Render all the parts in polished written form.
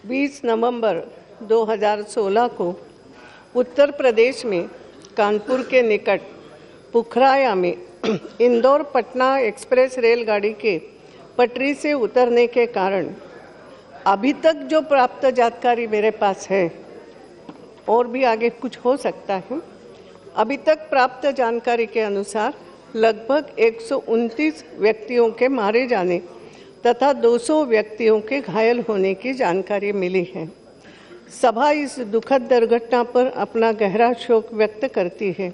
20 नवंबर 2016 को उत्तर प्रदेश में कानपुर के निकट पुखराया में इंदौर पटना एक्सप्रेस रेलगाड़ी के पटरी से उतरने के कारण अभी तक जो प्राप्त जानकारी मेरे पास है, और भी आगे कुछ हो सकता है, अभी तक प्राप्त जानकारी के अनुसार लगभग 129 व्यक्तियों के मारे जाने तथा 200 व्यक्तियों के घायल होने की जानकारी मिली है। सभा इस दुखद दुर्घटना पर अपना गहरा शोक व्यक्त करती है,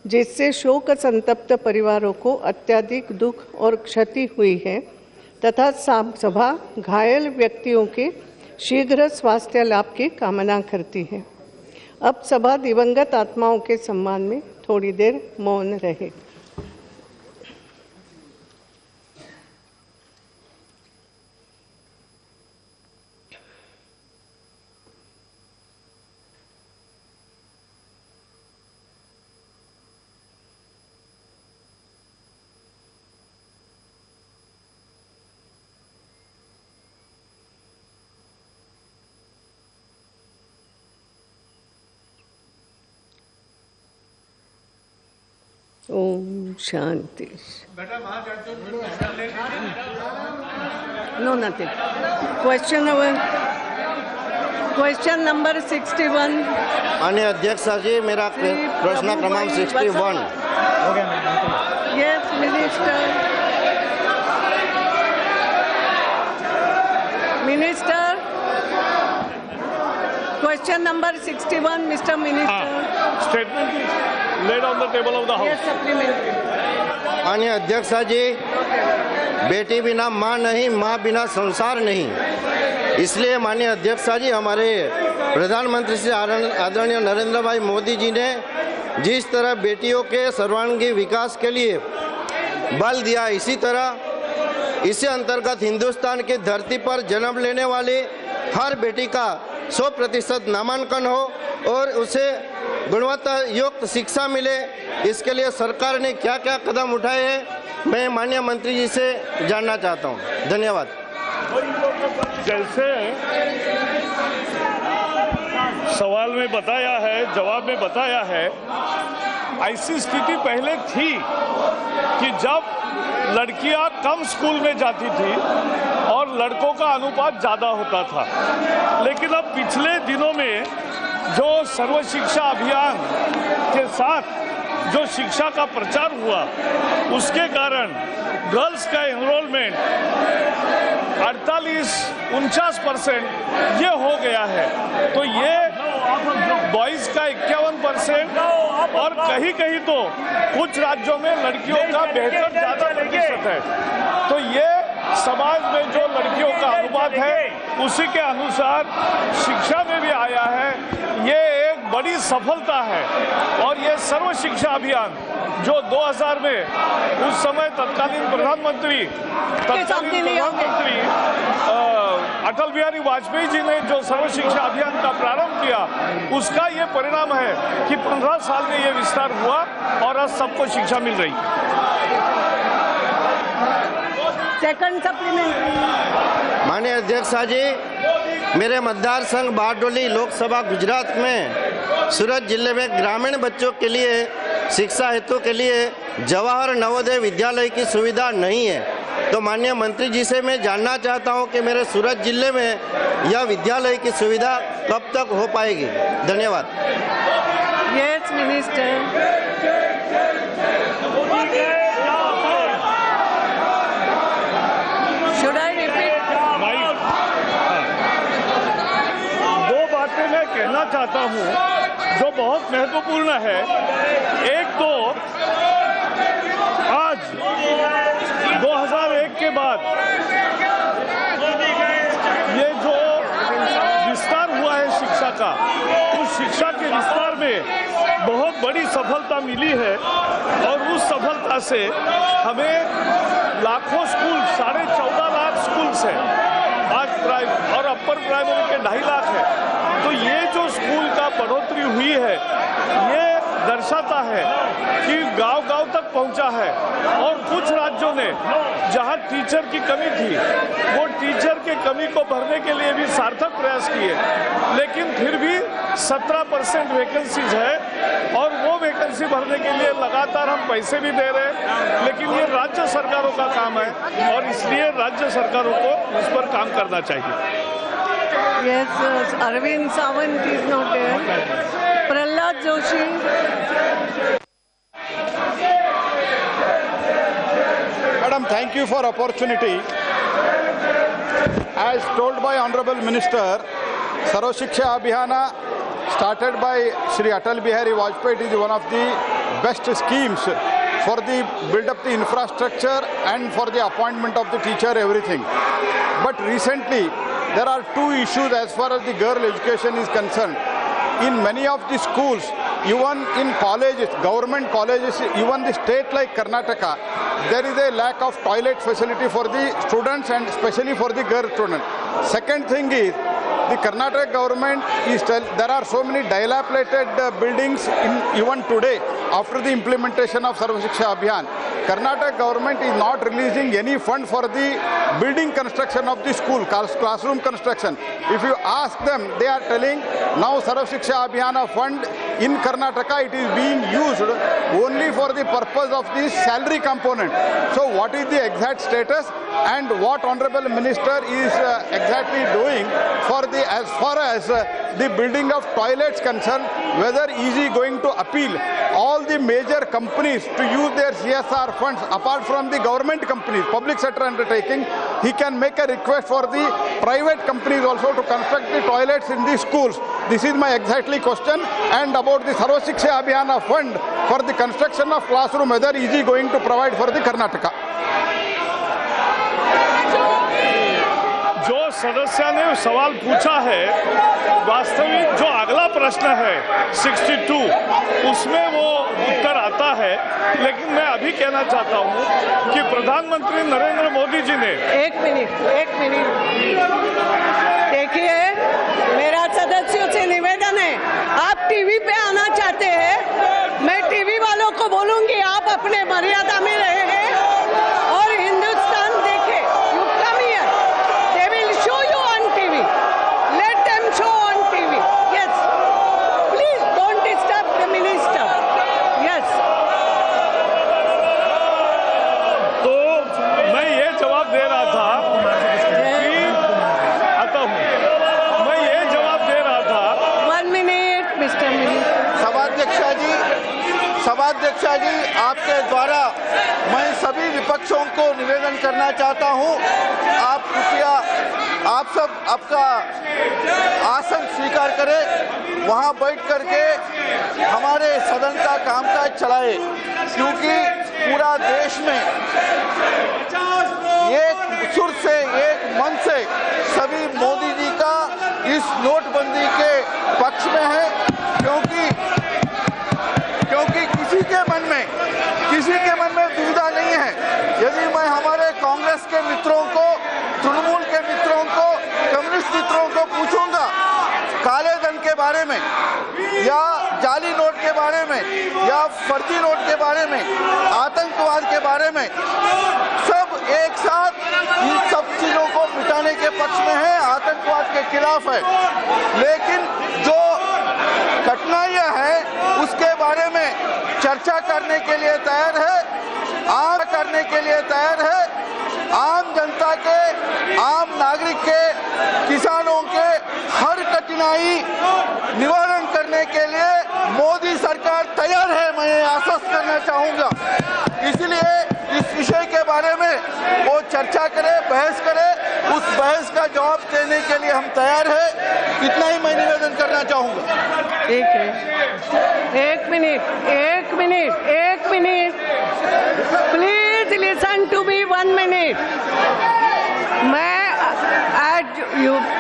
जिससे शोक संतप्त परिवारों को अत्यधिक दुख और क्षति हुई है तथा सभा घायल व्यक्तियों के शीघ्र स्वास्थ्य लाभ की कामना करती है। अब सभा दिवंगत आत्माओं के सम्मान में थोड़ी देर मौन रहे। Om Shanti. No nothing. Question number 61। माननीय अध्यक्ष जी, मेरा प्रश्न क्रमांक 61। Yes minister, question number 61, mister minister. Statement laid on the table of the house. Yes, supplementary. माननीय अध्यक्ष जी, बेटी बिना माँ नहीं, माँ बिना संसार नहीं। इसलिए माननीय अध्यक्ष जी, हमारे प्रधानमंत्री श्री आदरणीय नरेंद्र भाई मोदी जी ने जिस तरह बेटियों के सर्वांगीण विकास के लिए बल दिया, इसी तरह इसी अंतर्गत हिंदुस्तान की धरती पर जन्म लेने वाली हर बेटी का 100% नामांकन हो और उसे गुणवत्ता युक्त शिक्षा मिले, इसके लिए सरकार ने क्या क्या कदम उठाए हैं, मैं माननीय मंत्री जी से जानना चाहता हूं। धन्यवाद। जैसे सवाल में बताया है, जवाब में बताया है, ऐसी स्थिति पहले थी कि जब लड़कियां कम स्कूल में जाती थी और लड़कों का अनुपात ज़्यादा होता था। लेकिन अब पिछले दिनों में जो सर्व शिक्षा अभियान के साथ जो शिक्षा का प्रचार हुआ, उसके कारण गर्ल्स का एनरोलमेंट 48-49% ये हो गया है। तो ये बॉयज़ का 51% और कहीं कहीं तो कुछ राज्यों में लड़कियों का बेहतर ज़्यादा प्रतिशत है। तो ये समाज में जो लड़कियों का अनुपात है, उसी के अनुसार शिक्षा में भी आया है। ये एक बड़ी सफलता है। और ये सर्व शिक्षा अभियान जो 2000 में उस समय तत्कालीन प्रधानमंत्री अटल बिहारी वाजपेयी जी ने जो सर्व शिक्षा अभियान का प्रारंभ किया, उसका ये परिणाम है कि 15 साल में ये विस्तार हुआ और आज सबको शिक्षा मिल रही है। Second supplementary. माननीय अध्यक्ष जी, मेरे मतदार संघ बारडोली लोकसभा गुजरात में सूरत जिले में ग्रामीण बच्चों के लिए शिक्षा हेतु के लिए जवाहर नवोदय विद्यालय की सुविधा नहीं है। तो माननीय मंत्री जी से मैं जानना चाहता हूं कि मेरे सूरत जिले में यह विद्यालय की सुविधा कब तक हो पाएगी। धन्यवाद। Yes minister. Should I repeat? दो बातें मैं कहना चाहता हूं जो बहुत महत्वपूर्ण है। एक तो आज 2001 के बाद ये जो विस्तार हुआ है शिक्षा का, उस शिक्षा के विस्तार में बहुत बड़ी सफलता मिली है। और उस सफलता से हमें लाखों स्कूल, 14.5 लाख स्कूल्स हैं आज और अपर प्राइमरी के 2.5 लाख है। तो ये जो स्कूल का बढ़ोतरी हुई है, ये दर्शाता है कि गांव-गांव तक पहुंचा है। और कुछ राज्यों ने जहां टीचर की कमी थी, वो टीचर की कमी को भरने के लिए भी सार्थक प्रयास होती है, लेकिन फिर भी 17% वैकेंसीज है और वो वैकेंसी भरने के लिए लगातार हम पैसे भी दे रहे हैं, लेकिन ये राज्य सरकारों का काम है और इसलिए राज्य सरकारों को इस पर काम करना चाहिए। Yes, Arvind Sawant is not there. Prahlad Joshi. Madam, thank you for opportunity. As told by Honorable Minister, Sarv Shiksha Abhiyana started by Shri Atal Bihari Vajpayee is one of the best schemes for the build up the infrastructure and for the appointment of the teacher, everything. But recently, there are two issues as far as the girl education is concerned. In many of the schools, even in colleges, government colleges, even the state like Karnataka, there is a lack of toilet facility for the students and especially for the girl students. Second thing is, the Karnataka government there are so many dilapidated buildings even today after the implementation of Sarv Shiksha Abhiyan. Karnataka government is not releasing any fund for the building construction of the school, classroom construction. If you ask them, they are telling now Sarv Shiksha Abhiyan fund in Karnataka, it is being used only for the purpose of the salary component. So what is the exact status and what Honorable Minister is exactly doing for the as far as the building of toilets concerned, whether is he going to appeal all the major companies to use their CSR funds apart from the government companies, public sector undertaking, he can make a request for the private companies also to construct the toilets in the schools. This is my exactly question. And about the Sarv Shiksha Abhiyan fund for the construction of classroom, whether is he going to provide for the Karnataka? जो सदस्य ने सवाल पूछा है, वास्तविक जो अगला प्रश्न है 62 उसमें वो उत्तर आता है, लेकिन मैं अभी कहना चाहता हूँ कि प्रधानमंत्री नरेंद्र मोदी जी ने एक मिनट देखिए, मेरा सदस्यों से निवेदन है, आप टीवी पे आना चाहते हैं, मैं टीवी वालों को बोलूंगी आप अपने मर्यादा में रहे और हिंदुस्तान देखे। You come here, they will show you on TV, let them show on TV. Yes, please don't disturb the minister. Yes, तो मैं ये जवाब दे रहा था कि आता हूँ, मैं ये जवाब दे रहा था। 1 मिनट मिस्टर मिनिस्टर। सभाध्यक्षा जी, आपके द्वारा मैं सभी विपक्षों को निवेदन करना चाहता हूं, आप कृपया आप सब आपका आसन स्वीकार करें, वहां बैठ करके हमारे सदन का कामकाज चलाए, क्योंकि पूरा देश में एक सुर से एक मन से सभी मोदी जी का इस नोटबंदी के पक्ष में है, क्योंकि किसी के मन में दुविधा नहीं है। यदि मैं हमारे कांग्रेस के मित्रों को, तृणमूल के मित्रों को, कम्युनिस्ट मित्रों को पूछूंगा काले धन के बारे में या जाली नोट के बारे में या फर्जी नोट के बारे में, आतंकवाद के बारे में, सब एक साथ इन सब चीजों को मिटाने के पक्ष में है, आतंकवाद के खिलाफ है। लेकिन जो कठिनाइयां हैं उसके बारे में चर्चा करने के लिए तैयार है, आम जनता के, आम नागरिक के, किसानों के हर कठिनाई निवारण करने के लिए मोदी सरकार तैयार है, मैं ये आश्वस्त करना चाहूंगा। इसलिए इस विषय के बारे में वो चर्चा करे, बहस करे, उस बहस का जवाब देने के लिए हम तैयार है। इतना ही मैं निवेदन करना चाहूंगा। ठीक है, एक minute please listen to me 1 minute. मैं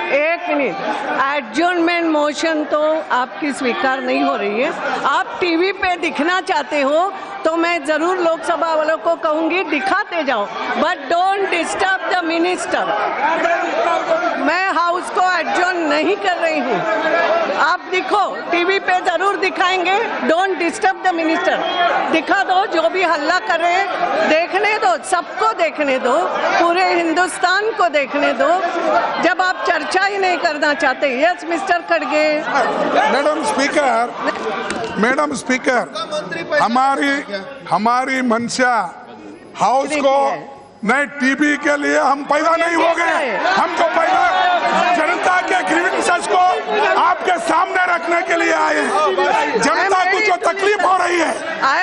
एक मिनट, एडजर्नमेंट मोशन तो आपकी स्वीकार नहीं हो रही है। आप टीवी पे दिखना चाहते हो तो मैं जरूर लोकसभा वालों को कहूंगी दिखाते जाओ, but don't disturb the minister. मैं हाउस को एडजर्न नहीं कर रही हूँ। आप दिखो, टीवी पे जरूर दिखाएंगे। Don't disturb the minister. दिखा दो, जो भी हल्ला कर रहे हैं देखने दो, सबको देखने दो, पूरे हिंदुस्तान को देखने दो। जब आप चर्चा ही नहीं करना चाहते। यस मिस्टर खड़गे। मैडम स्पीकर, हमारी मंशा हाउस को नहीं, टीवी के लिए हम पैदा नहीं हो गए। हमको पैदा जनता के ग्रीवेंसेस को आपके सामने रखने के लिए आए हैं। जनता को जो तकलीफ हो रही है,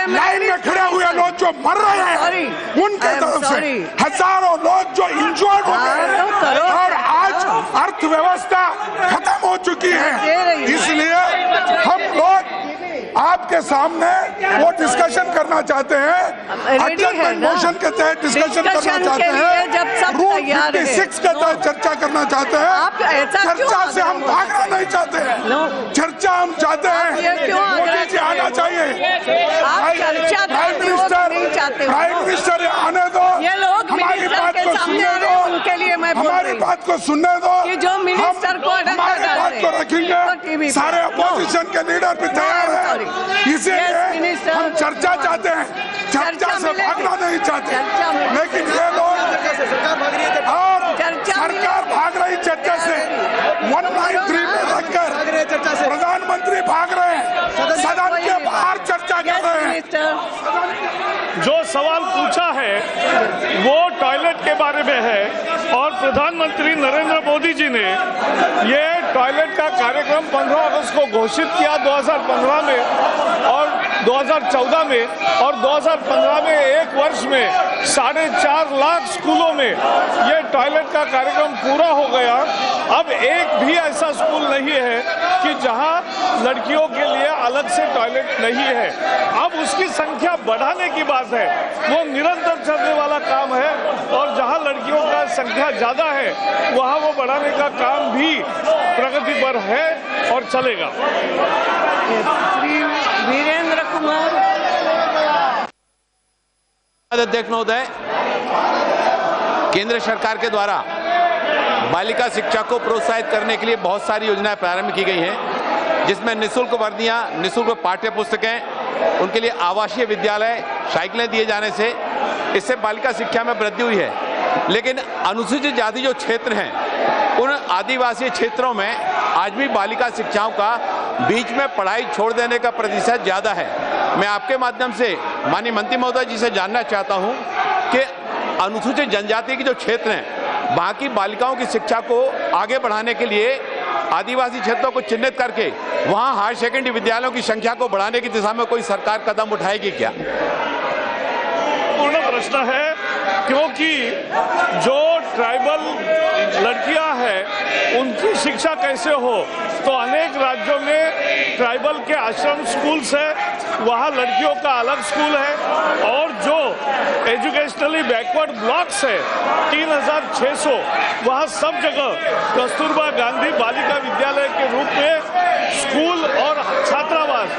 लाइन में खड़े हुए लोग जो मर रहे हैं, उनके तरफ से हजारों लोग जो इंजर्ड हो गए, और आज अर्थव्यवस्था खत्म हो चुकी है। इसलिए हम लोग आपके सामने वो डिस्कशन करना चाहते हैं, एडजस्टमेंट मोशन के तहत डिस्कशन करना चाहते हैं, रूल 56 के तहत चर्चा करना चाहते हैं। चर्चा से हम भागना नहीं चाहते हैं, चर्चा हम चाहते हैं। मोदी जी आना चाहिए, प्राइम मिनिस्टर आने दो, हमारी बात को सुनने दो, हमारी बात को सुनने दो, हमारी बात को रखेंगे। सारे अपोजिशन के लीडर भी तैयार हैं, इसीलिए हम चर्चा चाहते हैं, चर्चा से भागना नहीं चाहते। लेकिन ये लोग और सरकार भाग रही चर्चा से, 193 में रखकर प्रधानमंत्री भाग रहे हैं, सदन के बाहर चर्चा कर रहे हैं। जो सवाल पूछा है वो टॉयलेट के बारे में है, और प्रधानमंत्री नरेंद्र मोदी जी ने ये टॉयलेट का कार्यक्रम 15 अगस्त को घोषित किया 2015 में और 2014 में, और 2015 में एक वर्ष में 4.5 लाख स्कूलों में ये टॉयलेट का कार्यक्रम पूरा हो गया। अब एक भी ऐसा स्कूल नहीं है कि जहां लड़कियों के लिए अलग से टॉयलेट नहीं है। अब उसकी संख्या बढ़ाने की बात है, वो निरंतर चलने वाला काम है, और जहां लड़कियों का संख्या ज्यादा है वहां वो बढ़ाने का काम भी प्रगति पर है और चलेगा। श्री वीरेंद्र कुमार। अध्यक्ष महोदय, केंद्र सरकार के द्वारा बालिका शिक्षा को प्रोत्साहित करने के लिए बहुत सारी योजनाएं प्रारंभ की गई हैं, जिसमें निःशुल्क वर्दियां, निःशुल्क पाठ्य पुस्तकें, उनके लिए आवासीय विद्यालय, साइकिलें दिए जाने से इससे बालिका शिक्षा में वृद्धि हुई है। लेकिन अनुसूचित जाति जो क्षेत्र हैं, उन आदिवासी क्षेत्रों में आज भी बालिका शिक्षाओं का बीच में पढ़ाई छोड़ देने का प्रतिशत ज्यादा है। मैं आपके माध्यम से माननीय मंत्री महोदय जी से जानना चाहता हूं कि अनुसूचित जनजाति के जो क्षेत्र हैं, वहां की बालिकाओं की शिक्षा को आगे बढ़ाने के लिए आदिवासी क्षेत्रों को चिन्हित करके वहां हायर सेकेंडरी विद्यालयों की संख्या को बढ़ाने की दिशा में कोई सरकार कदम उठाएगी क्या? पूर्ण प्रश्न है, क्योंकि जो ट्राइबल लड़कियां हैं उनकी शिक्षा कैसे हो, तो अनेक राज्यों में ट्राइबल के आश्रम स्कूल्स है, वहाँ लड़कियों का अलग स्कूल है, और जो एजुकेशनली बैकवर्ड ब्लॉक्स है 3600, वहाँ सब जगह कस्तूरबा गांधी बालिका विद्यालय के रूप में स्कूल और छात्रावास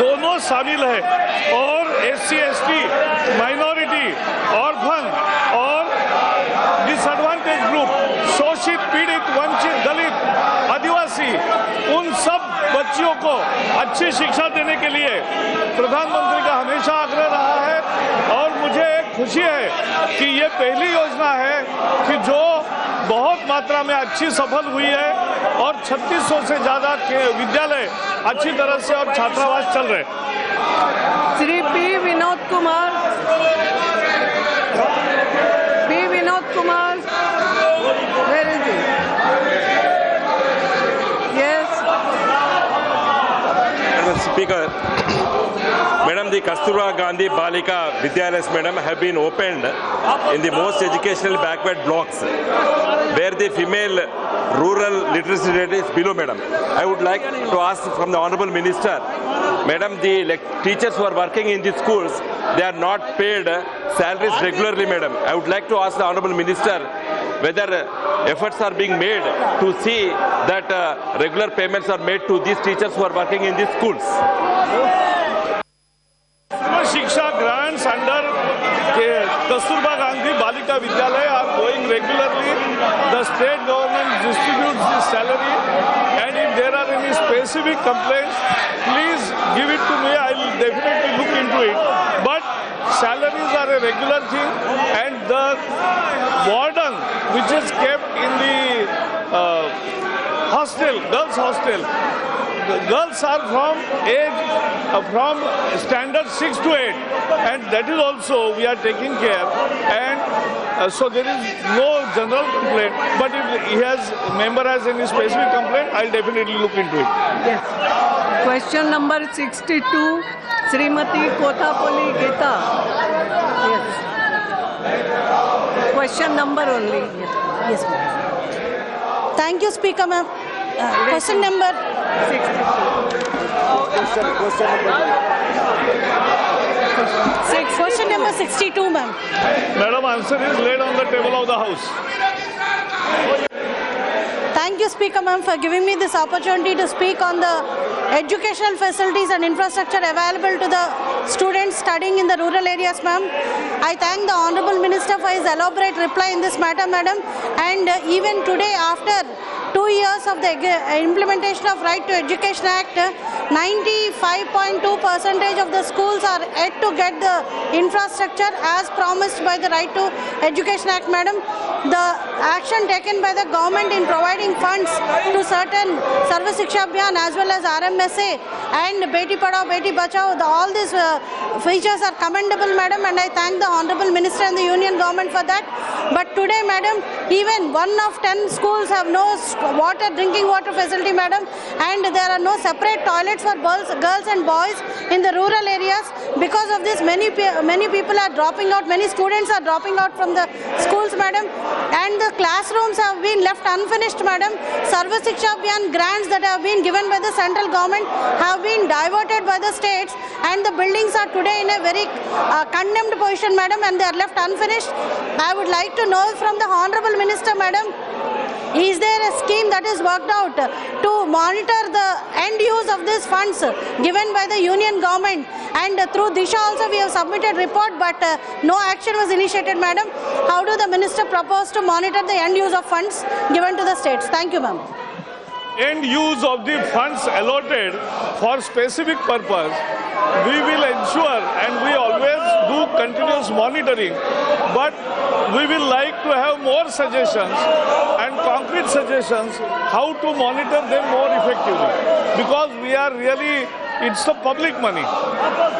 दोनों शामिल है। और SC ST, माइनॉरिटी, ऑर्फन और डिसएडवांटेज ग्रुप, शोषित, पीड़ित, वंचित, दलित, आदिवासी, उन सब बच्चियों को अच्छी शिक्षा देने के लिए प्रधानमंत्री का हमेशा आग्रह रहा है। और मुझे खुशी है कि ये पहली योजना है कि जो बहुत मात्रा में अच्छी सफल हुई है, और 3600 से ज्यादा विद्यालय अच्छी तरह से और छात्रावास चल रहे। Shri P Vinod Kumar. P Vinod Kumar, where is he? Yes Speaker, Madam, the Kasturba Gandhi Balika Vidyalayas, Madam, have been opened in the most educational backward blocks, where the female rural literacy rate is below, Madam. I would like to ask from the Honorable Minister, Madam, the teachers who are working in the schools, they are not paid salaries regularly, Madam. I would like to ask the Honorable Minister whether efforts are being made to see that regular payments are made to these teachers who are working in these schools. Shiksha grants under Kasturba Gandhi Balika Vidyalaya are going regularly. The state government distributes the salary specific complaints, please give it to me. I will definitely look into it. But salaries are a regular thing, and the warden which is kept in the hostel, girls hostel, the girls are from standard 6 to 8, and that is also we are taking care, and so there is no general complaint. But if member has any specific complaint, I'll definitely look into it. Yes. Question number 62, Srimati Kothapoli Gita. Yes. Question number only. Yes, ma'am. Thank you, Speaker, ma'am. Question number 62. Question number 62, ma'am. Madam, answer is laid on the table of the House. Thank you, Speaker, ma'am, for giving me this opportunity to speak on the educational facilities and infrastructure available to the students studying in the rural areas, ma'am. I thank the Honorable Minister for his elaborate reply in this matter, madam. And even today, after 2 years of the implementation of Right to Education Act, 95.2% of the schools are yet to get the infrastructure as promised by the Right to Education Act, madam. The action taken by the government in providing funds to certain Sarva Shiksha Abhiyan as well as RMSA and Beti Padhao, Beti Bachao, all these features are commendable, madam, and I thank the Honorable Minister and the Union Government for that. But today, madam, even 1 of 10 schools have no drinking water facility, madam, and there are no separate toilets for girls and boys in the rural areas. Because of this, many people are dropping out, many students are dropping out from the schools, madam, and the classrooms have been left unfinished, madam. Sarva Shiksha Abhiyan grants that have been given by the central government have been diverted by the states, and the buildings are today in a very condemned position, madam, and they are left unfinished. I would like to know from the Honorable Minister, madam, is there a scheme that is worked out to monitor the end use of these funds given by the Union Government? And through Disha also we have submitted report, but no action was initiated, madam. How do the Minister propose to monitor the end use of funds given to the states? Thank you, ma'am. End use of the funds allotted for specific purpose, we will ensure, and we always do continuous monitoring, but we will like to have more suggestions and concrete suggestions how to monitor them more effectively, because we are really, it's the public money,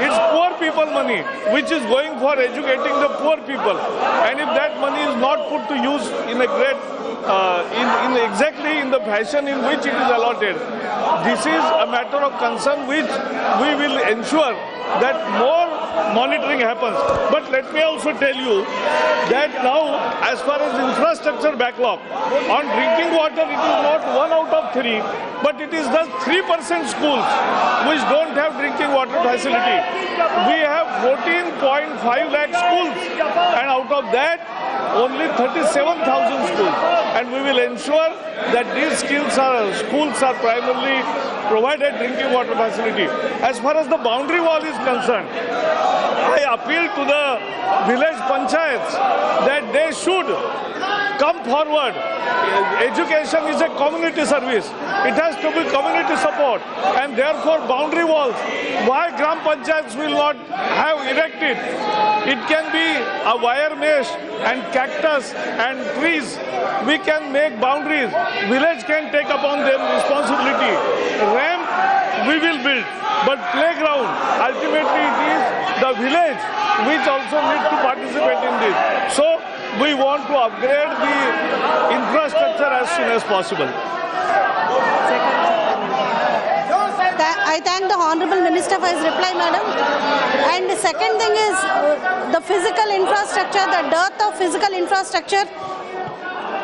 it's poor people money which is going for educating the poor people, and if that money is not put to use in a great exactly in the fashion in which it is allotted, this is a matter of concern which we will ensure that more monitoring happens. But let me also tell you that now, as far as infrastructure backlog, on drinking water it is not 1 out of 3, but it is just 3% schools which don't have drinking water facility. We have 14.5 lakh schools, and out of that only 37,000 schools, and we will ensure that these schools are primarily provided drinking water facility. As far as the boundary wall is concerned, I appeal to the village panchayats that they should come forward. Education is a community service. It has to be community support, and therefore boundary walls, why Gram Panchayats will not have erected? It can be a wire mesh and cactus and trees. We can make boundaries. Village can take upon them responsibility. Ramp we will build, but playground, ultimately it is the village which also needs to participate in this. So we want to upgrade the infrastructure as soon as possible. I thank the Honorable Minister for his reply, madam. And the second thing is the physical infrastructure, the dearth of physical infrastructure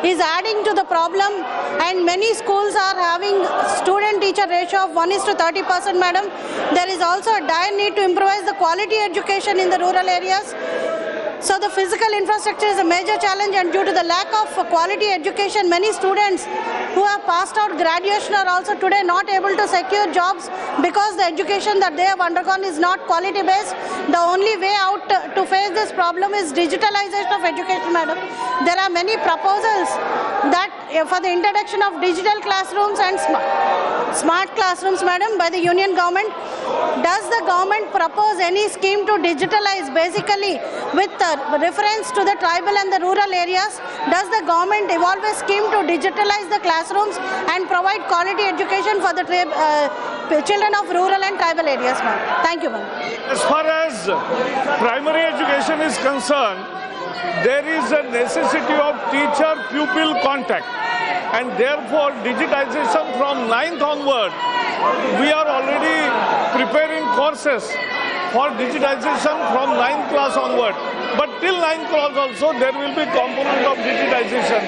is adding to the problem, and many schools are having student-teacher ratio of 1:30%, madam. There is also a dire need to improvise the quality education in the rural areas. So the physical infrastructure is a major challenge, and due to the lack of quality education, many students who have passed out graduation are also today not able to secure jobs because the education that they have undergone is not quality based. The only way out to face this problem is digitalization of education, madam. There are many proposals that for the introduction of digital classrooms and smart classrooms, madam, by the union government. Does the government propose any scheme to digitalize, basically with reference to the tribal and the rural areas? Does the government evolve a scheme to digitalize the classrooms and provide quality education for the children of rural and tribal areas, ma'am? Thank you, ma'am. As far as primary education is concerned, there is a necessity of teacher-pupil contact, and therefore digitization from 9th onward, we are already preparing courses for digitization from 9th class onward. But till 9th class also there will be component of digitization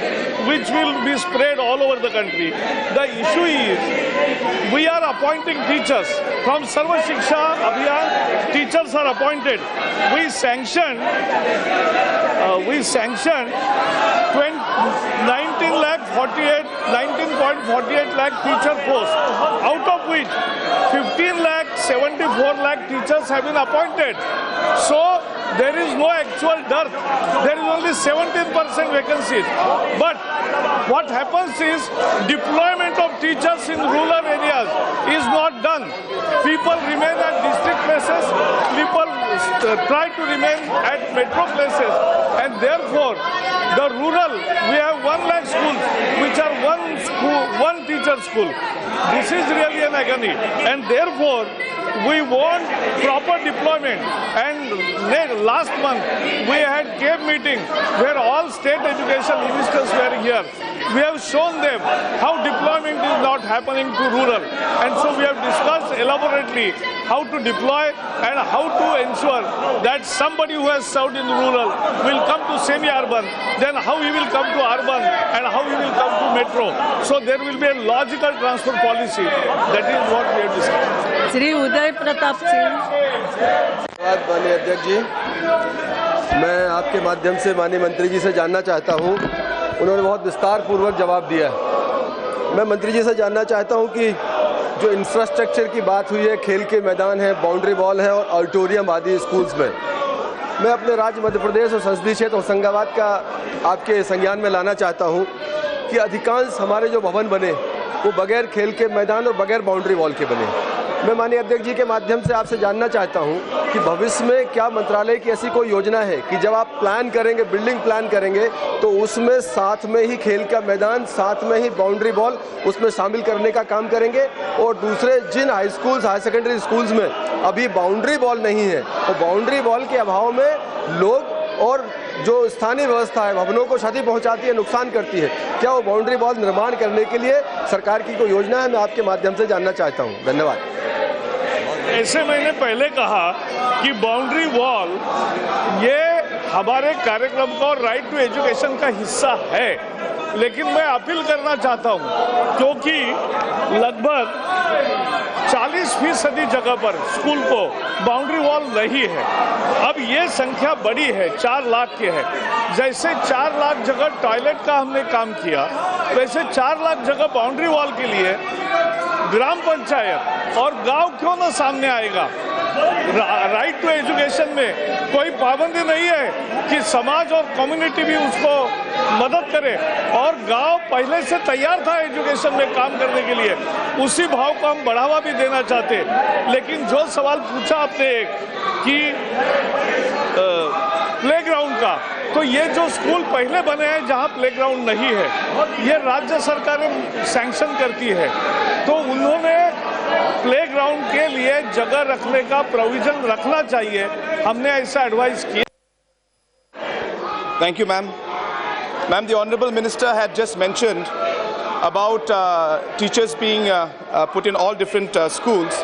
which will be spread all over the country. The issue is we are appointing teachers. From Sarva Shiksha Abhiyan, teachers are appointed. We sanctioned 19.48 lakh teacher posts, out of which 74 lakh teachers have been appointed. So there is no actual dearth. There is only 17% vacancies. But what happens is deployment of teachers in rural areas is not done. People remain at district places. People try to remain at metro places. And therefore, the rural, we have 1 lakh schools, which are one teacher school. This is really an agony. And therefore, we want proper deployment. And last month, we had CABE meeting where all state education ministers were here. We have shown them how deployment is not happening to rural. And so we have discussed elaborately how to deploy and how to ensure that somebody who has served in rural will come to semi-urban, then how he will come to urban and how he will come to metro. So there will be a logical transfer policy. That is what we have discussed. Shri Uday Pratap Singh. धन्यवाद माननीय अध्यक्ष जी। मैं आपके माध्यम से माननीय मंत्री जी से जानना चाहता हूं, उन्होंने बहुत विस्तार पूर्वक जवाब दिया है। मैं मंत्री जी से जानना चाहता हूं कि जो इंफ्रास्ट्रक्चर की बात हुई है, खेल के मैदान है, बाउंड्री वॉल है और ऑडिटोरियम आदि स्कूल्स में, मैं अपने राज्य मध्य प्रदेश और संसदीय क्षेत्र होशंगाबाद का आपके संज्ञान में लाना चाहता हूं कि अधिकांश हमारे जो भवन बने वो बगैर खेल के मैदान और बगैर बाउंड्री वॉल के बने। मैं माननीय अध्यक्ष जी के माध्यम से आपसे जानना चाहता हूं कि भविष्य में क्या मंत्रालय की ऐसी कोई योजना है कि जब आप प्लान करेंगे, बिल्डिंग प्लान करेंगे, तो उसमें साथ में ही खेल का मैदान, साथ में ही बाउंड्री वॉल उसमें शामिल करने का काम करेंगे। और दूसरे जिन high schools, high secondary schools में अभी बाउंड्री वॉल नहीं है, तो बाउंड्री वॉल के अभाव में लोग और जो स्थानीय व्यवस्था है भवनों को क्षति पहुंचाती है, नुकसान करती है, क्या वो बाउंड्री वॉल निर्माण करने के लिए सरकार की कोई योजना है? मैं आपके माध्यम से जानना चाहता हूं। धन्यवाद। ऐसे मैंने पहले कहा कि बाउंड्री वॉल ये हमारे कार्यक्रम का और राइट टू एजुकेशन का हिस्सा है, लेकिन मैं अपील करना चाहता हूं क्योंकि लगभग 40% जगह पर स्कूल को बाउंड्री वॉल नहीं है। अब ये संख्या बड़ी है, 4 लाख की है। जैसे 4 लाख जगह टॉयलेट का हमने काम किया, वैसे 4 लाख जगह बाउंड्री वॉल के लिए ग्राम पंचायत और गांव क्यों ना सामने आएगा? राइट टू एजुकेशन में कोई पाबंदी नहीं है कि समाज और कम्युनिटी भी उसको मदद करे, और गांव पहले से तैयार था एजुकेशन में काम करने के लिए, उसी भाव को हम बढ़ावा भी देना चाहते। लेकिन जो सवाल पूछा आपने एक कि प्लेग्राउंड का, तो ये जो स्कूल पहले बने हैं जहां प्लेग्राउंड नहीं है, ये राज्य सरकारें सैंक्शन करती है, तो उन्होंने प्लेग्राउंड के लिए जगह रखने का प्रोविजन रखना चाहिए। हमने ऐसा एडवाइस किया। Thank you, ma'am. Ma'am, the Honorable Minister had just mentioned about teachers being put in all different schools.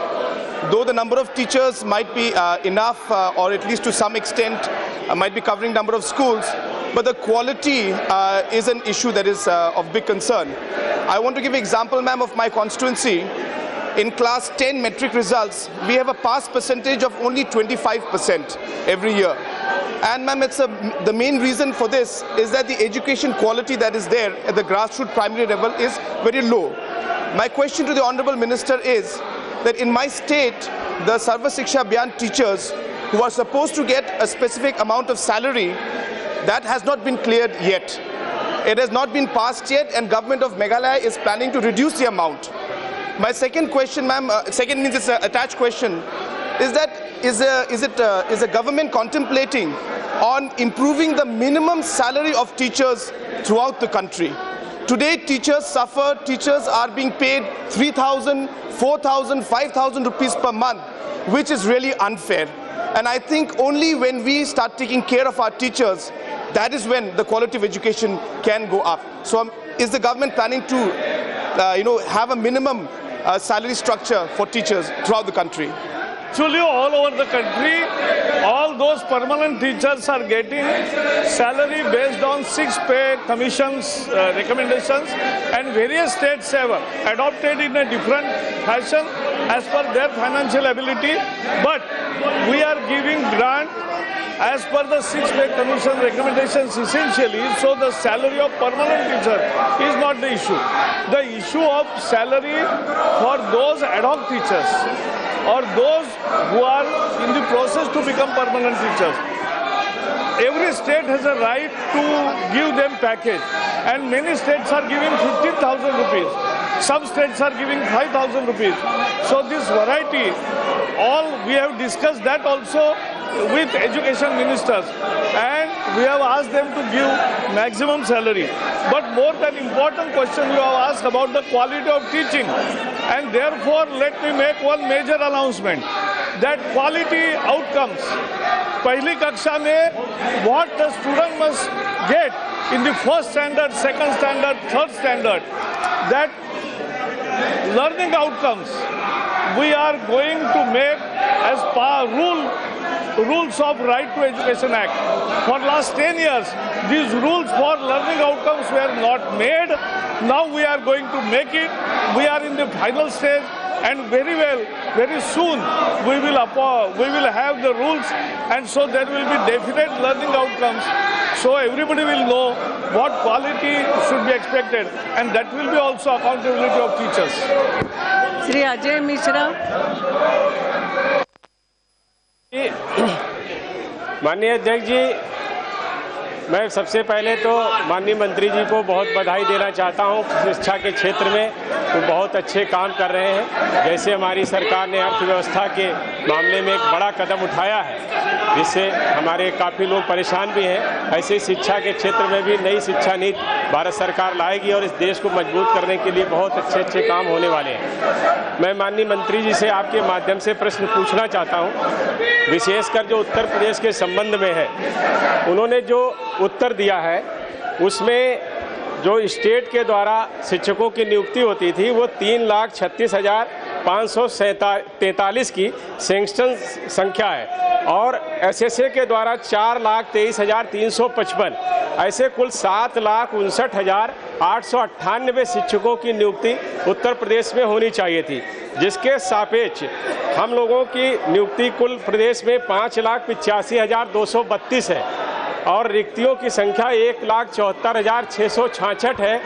Though the number of teachers might be enough, or at least to some extent might be covering number of schools, but the quality is an issue that is of big concern. I want to give an example, ma'am, of my constituency. In class 10 metric results, we have a pass percentage of only 25% every year. And ma'am, the main reason for this is that the education quality that is there at the grassroots primary level is very low. My question to the Honorable Minister is that in my state, the Sarva Shiksha Abhiyan teachers who are supposed to get a specific amount of salary, that has not been cleared yet. It has not been passed yet, and government of Meghalaya is planning to reduce the amount. My second question, ma'am, second means it's an attached question, is that is the government contemplating on improving the minimum salary of teachers throughout the country? Today, teachers suffer. Teachers are being paid 3,000, 4,000, 5,000 rupees per month, which is really unfair. And I think only when we start taking care of our teachers, that is when the quality of education can go up. So is the government planning to have a minimum salary structure for teachers throughout the country? Actually, all over the country, all those permanent teachers are getting salary based on 6 pay commissions recommendations, and various states have adopted in a different fashion as per their financial ability. But we are giving grant as per the 6 pay commission recommendations essentially, so the salary of permanent teacher is not the issue. The issue of salary for those ad hoc teachers or those who are in the process to become permanent teachers. Every state has a right to give them package, and many states are giving 15,000 rupees. Some states are giving 5,000 rupees. So this variety, all we have discussed that also with education ministers, and we have asked them to give maximum salary. But more than important question you have asked about the quality of teaching, and therefore let me make one major announcement that quality outcomes. Pehli kaksha mein what the student must get in the first standard, second standard, third standard, that learning outcomes we are going to make as per rules of Right to Education Act. For last 10 years, these rules for learning outcomes were not made. Now we are going to make it. We are in the final stage, and very soon we will have the rules, and so there will be definite learning outcomes. So everybody will know what quality should be expected, and that will be also accountability of teachers. Shri Ajay Mishra. माननीय अध्यक्ष जी, मैं सबसे पहले तो माननीय मंत्री जी को बहुत बधाई देना चाहता हूं। शिक्षा के क्षेत्र में वो बहुत अच्छे काम कर रहे हैं। जैसे हमारी सरकार ने अर्थव्यवस्था के मामले में एक बड़ा कदम उठाया है, जिससे हमारे काफ़ी लोग परेशान भी हैं, ऐसे शिक्षा के क्षेत्र में भी नई शिक्षा नीति भारत सरकार लाएगी और इस देश को मजबूत करने के लिए बहुत अच्छे काम होने वाले हैं। मैं माननीय मंत्री जी से आपके माध्यम से प्रश्न पूछना चाहता हूं, विशेषकर जो उत्तर प्रदेश के संबंध में है। उन्होंने जो उत्तर दिया है उसमें जो स्टेट के द्वारा शिक्षकों की नियुक्ति होती थी वो 3,36,543 की सैंक्शन संख्या है, और एसएसए के द्वारा 4,23,355, ऐसे कुल 7,59,898 शिक्षकों की नियुक्ति उत्तर प्रदेश में होनी चाहिए थी, जिसके सापेक्ष हम लोगों की नियुक्ति कुल प्रदेश में 5,85,232 है, और रिक्तियों की संख्या 1,74,666 है,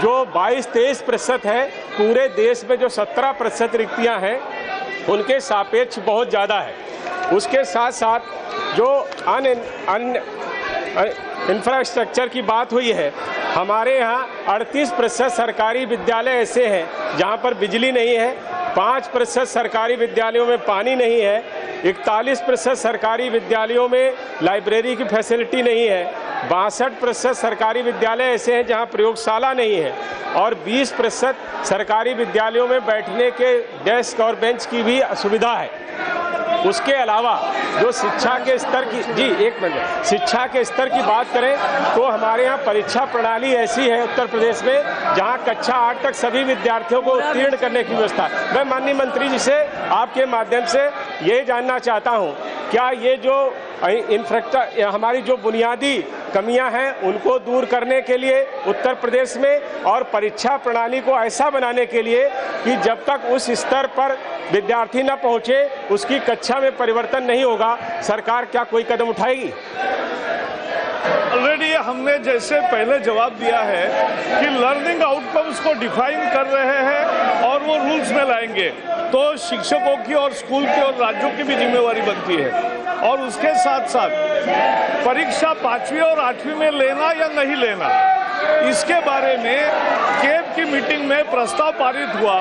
जो 22-23% है। पूरे देश में जो 17% रिक्तियां हैं उनके सापेक्ष बहुत ज़्यादा है। उसके साथ साथ जो इंफ्रास्ट्रक्चर की बात हुई है, हमारे यहाँ 38% सरकारी विद्यालय ऐसे हैं जहाँ पर बिजली नहीं है, 5% सरकारी विद्यालयों में पानी नहीं है, 41% सरकारी विद्यालयों में लाइब्रेरी की फैसिलिटी नहीं है, 62% सरकारी विद्यालय ऐसे हैं जहां प्रयोगशाला नहीं है, और 20% सरकारी विद्यालयों में बैठने के डेस्क और बेंच की भी असुविधा है। उसके अलावा जो शिक्षा के स्तर की शिक्षा के स्तर की बात करें तो हमारे यहाँ परीक्षा प्रणाली ऐसी है उत्तर प्रदेश में जहाँ कक्षा 8 तक सभी विद्यार्थियों को उत्तीर्ण करने की व्यवस्था है। मैं माननीय मंत्री जी से आपके माध्यम से ये जानना चाहता हूँ, क्या ये जो इंफ्रास्ट्रक्चर हमारी जो बुनियादी कमियां हैं उनको दूर करने के लिए उत्तर प्रदेश में, और परीक्षा प्रणाली को ऐसा बनाने के लिए कि जब तक उस स्तर पर विद्यार्थी न पहुंचे उसकी कक्षा में परिवर्तन नहीं होगा, सरकार क्या कोई कदम उठाएगी? ऑलरेडी हमने जैसे पहले जवाब दिया है कि लर्निंग आउटकम्स को डिफाइन कर रहे हैं और वो रूल्स में लाएंगे, तो शिक्षकों की और स्कूल की और राज्यों की भी जिम्मेवारी बनती है। और उसके साथ साथ परीक्षा 5वीं और 8वीं में लेना या नहीं लेना, इसके बारे में केब की मीटिंग में प्रस्ताव पारित हुआ